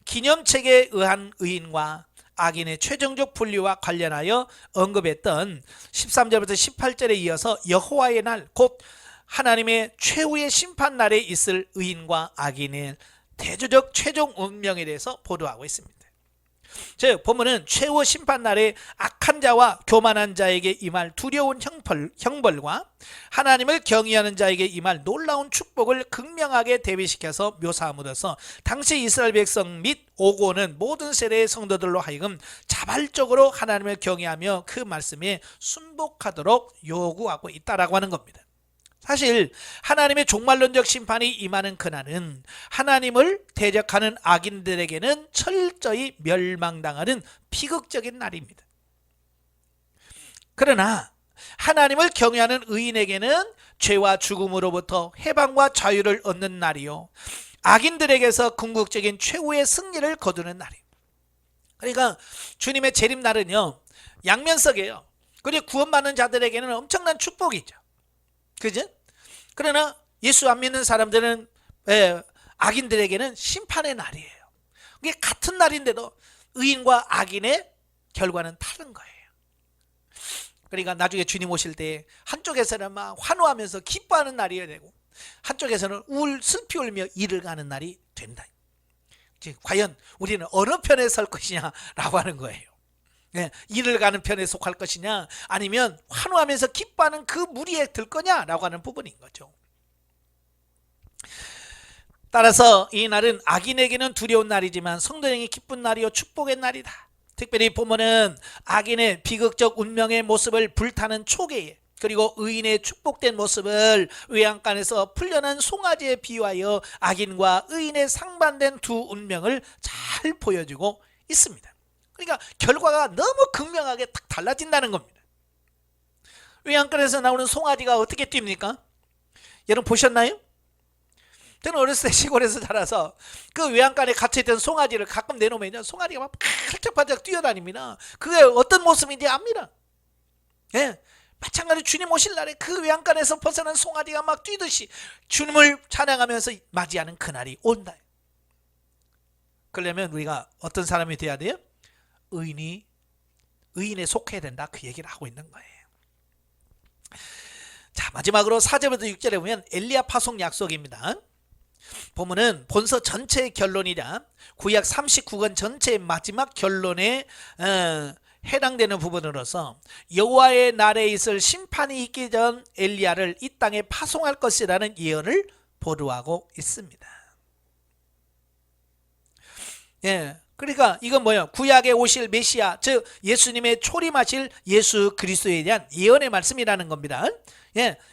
기념책에 의한 의인과 악인의 최종적 분리와 관련하여 언급했던 13절부터 18절에 이어서 여호와의 날, 곧 하나님의 최후의 심판 날에 있을 의인과 악인의 대조적 최종 운명에 대해서 보도하고 있습니다. 즉 보면은 최후 심판 날에 악한 자와 교만한 자에게 임할 두려운 형벌과 하나님을 경외하는 자에게 임할 놀라운 축복을 극명하게 대비시켜서 묘사함으로써 당시 이스라엘 백성 및 오고 오는 모든 세대의 성도들로 하여금 자발적으로 하나님을 경외하며 그 말씀에 순복하도록 요구하고 있다라고 하는 겁니다. 사실 하나님의 종말론적 심판이 임하는 그날은 하나님을 대적하는 악인들에게는 철저히 멸망당하는 비극적인 날입니다. 그러나 하나님을 경외하는 의인에게는 죄와 죽음으로부터 해방과 자유를 얻는 날이요, 악인들에게서 궁극적인 최후의 승리를 거두는 날이에요. 그러니까 주님의 재림날은요 양면석이에요. 그리고 구원받는 자들에게는 엄청난 축복이죠. 그죠? 그러나 예수 안 믿는 사람들은 악인들에게는 심판의 날이에요. 이게 같은 날인데도 의인과 악인의 결과는 다른 거예요. 그러니까 나중에 주님 오실 때 한쪽에서는 막 환호하면서 기뻐하는 날이 되고 한쪽에서는 슬피 울며 이를 가는 날이 된다. 과연 우리는 어느 편에 설 것이냐라고 하는 거예요. 이를 가는 편에 속할 것이냐, 아니면 환호하면서 기뻐하는 그 무리에 들 거냐라고 하는 부분인 거죠. 따라서 이 날은 악인에게는 두려운 날이지만 성도에게 기쁜 날이요 축복의 날이다. 특별히 보면은 악인의 비극적 운명의 모습을 불타는 초계에, 그리고 의인의 축복된 모습을 외양간에서 풀려난 송아지에 비유하여 악인과 의인의 상반된 두 운명을 잘 보여주고 있습니다. 그러니까 결과가 너무 극명하게 딱 달라진다는 겁니다. 외양간에서 나오는 송아지가 어떻게 뜁니까? 여러분 보셨나요? 저는 어렸을 때 시골에서 자라서 그 외양간에 갇혀있던 송아지를 가끔 내놓으면 송아지가 막 팔짝팔짝 뛰어다닙니다. 그게 어떤 모습인지 압니다. 마찬가지로 주님 오실 날에 그 외양간에서 벗어난 송아지가 막 뛰듯이 주님을 찬양하면서 맞이하는 그날이 온다. 그러려면 우리가 어떤 사람이 돼야 돼요? 의인에 속해야 된다, 그 얘기를 하고 있는 거예요. 자, 마지막으로 4절부터 6절에 보면 엘리야 파송 약속입니다. 보면은 본서 전체의 결론이자 구약 39권 전체의 마지막 결론에 해당되는 부분으로서 여호와의 날에 있을 심판이 있기 전 엘리야를 이 땅에 파송할 것이라는 예언을 보도하고 있습니다. 그러니까 이건 뭐예요? 구약에 오실 메시아, 즉 예수님의 초림하실 예수 그리스도에 대한 예언의 말씀이라는 겁니다.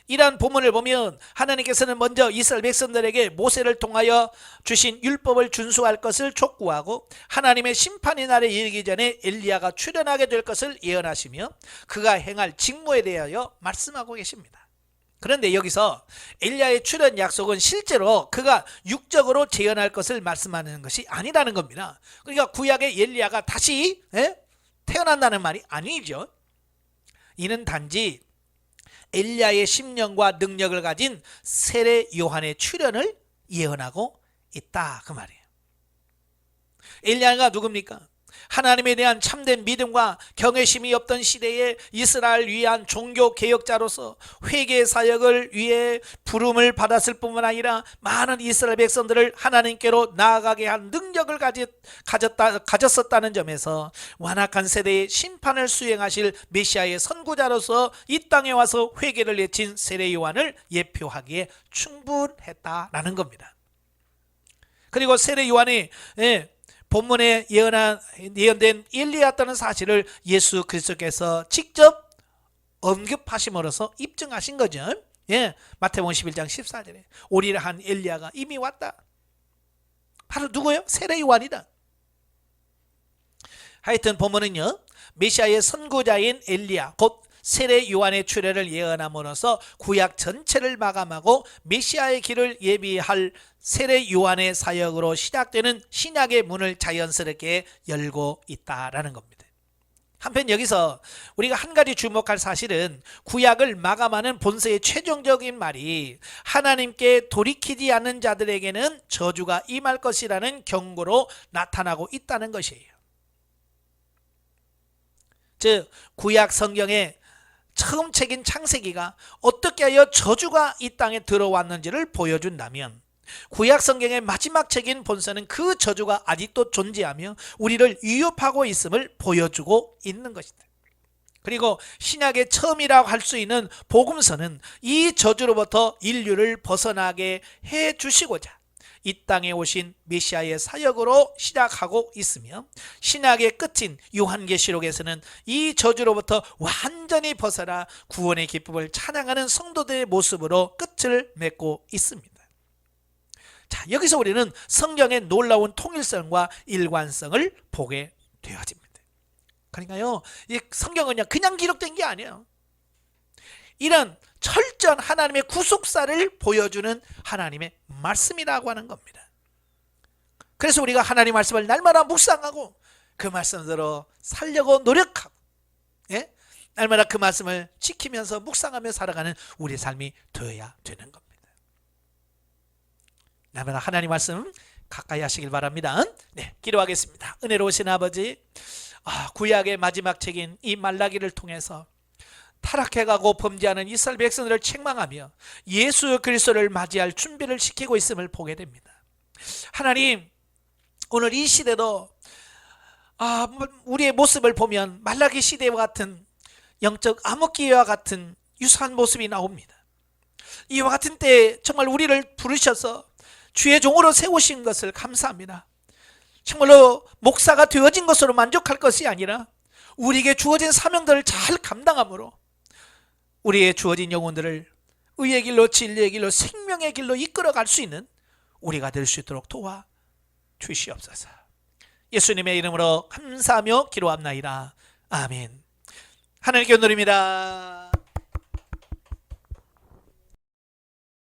이러한 본문을 보면 하나님께서는 먼저 이스라엘 백성들에게 모세를 통하여 주신 율법을 준수할 것을 촉구하고 하나님의 심판의 날에 이르기 전에 엘리야가 출현하게 될 것을 예언하시며 그가 행할 직무에 대하여 말씀하고 계십니다. 그런데 여기서 엘리야의 출현 약속은 실제로 그가 육적으로 재현할 것을 말씀하는 것이 아니라는 겁니다. 그러니까 구약의 엘리야가 다시 태어난다는 말이 아니죠. 이는 단지 엘리야의 심령과 능력을 가진 세례 요한의 출현을 예언하고 있다, 그 말이에요. 엘리야가 누굽니까? 하나님에 대한 참된 믿음과 경외심이 없던 시대에 이스라엘 위한 종교 개혁자로서 회개 사역을 위해 부름을 받았을 뿐만 아니라 많은 이스라엘 백성들을 하나님께로 나아가게 한 능력을 가졌었다는 점에서 완악한 세대의 심판을 수행하실 메시아의 선구자로서 이 땅에 와서 회개를 외친 세례 요한을 예표하기에 충분했다라는 겁니다. 그리고 세례 요한이 본문에 예언된 엘리야였다는 사실을 예수 그리스도께서 직접 언급하심으로써 입증하신 거죠. 마태복음 11장 14절에 오리라 한 엘리야가 이미 왔다. 바로 누구예요? 세례 요한이다. 하여튼 본문은요, 메시아의 선구자인 엘리야 곧 세례 요한의 출애를 예언함으로써 구약 전체를 마감하고 메시아의 길을 예비할 세례 요한의 사역으로 시작되는 신약의 문을 자연스럽게 열고 있다라는 겁니다. 한편 여기서 우리가 한 가지 주목할 사실은 구약을 마감하는 본서의 최종적인 말이 하나님께 돌이키지 않는 자들에게는 저주가 임할 것이라는 경고로 나타나고 있다는 것이에요. 즉 구약 성경의 처음 책인 창세기가 어떻게 하여 저주가 이 땅에 들어왔는지를 보여준다면 구약 성경의 마지막 책인 본서는 그 저주가 아직도 존재하며 우리를 위협하고 있음을 보여주고 있는 것이다. 그리고 신약의 처음이라고 할 수 있는 복음서는 이 저주로부터 인류를 벗어나게 해 주시고자 이 땅에 오신 메시아의 사역으로 시작하고 있으며 신약의 끝인 요한계시록에서는 이 저주로부터 완전히 벗어나 구원의 기쁨을 찬양하는 성도들의 모습으로 끝을 맺고 있습니다. 자, 여기서 우리는 성경의 놀라운 통일성과 일관성을 보게 되어집니다. 그러니까요, 이 성경은 그냥 기록된 게 아니에요. 이런 철저한 하나님의 구속사를 보여주는 하나님의 말씀이라고 하는 겁니다. 그래서 우리가 하나님 말씀을 날마다 묵상하고 그 말씀대로 살려고 노력하고 날마다 그 말씀을 지키면서 묵상하며 살아가는 우리의 삶이 되어야 되는 겁니다. 날마다 하나님 말씀 가까이 하시길 바랍니다. 기도하겠습니다. 은혜로우신 아버지, 구약의 마지막 책인 이 말라기를 통해서 타락해가고 범죄하는 이스라엘 백성들을 책망하며 예수 그리스도를 맞이할 준비를 시키고 있음을 보게 됩니다. 하나님, 오늘 이 시대도 우리의 모습을 보면 말라기 시대와 같은 영적 암흑기와 같은 유사한 모습이 나옵니다. 이와 같은 때에 정말 우리를 부르셔서 주의 종으로 세우신 것을 감사합니다. 정말로 목사가 되어진 것으로 만족할 것이 아니라 우리에게 주어진 사명들을 잘 감당함으로 우리의 주어진 영혼들을 의의 길로 진리의 길로 생명의 길로 이끌어갈 수 있는 우리가 될 수 있도록 도와 주시옵소서. 예수님의 이름으로 감사하며 기도합나이다. 아멘. 하나님께 온누립니다.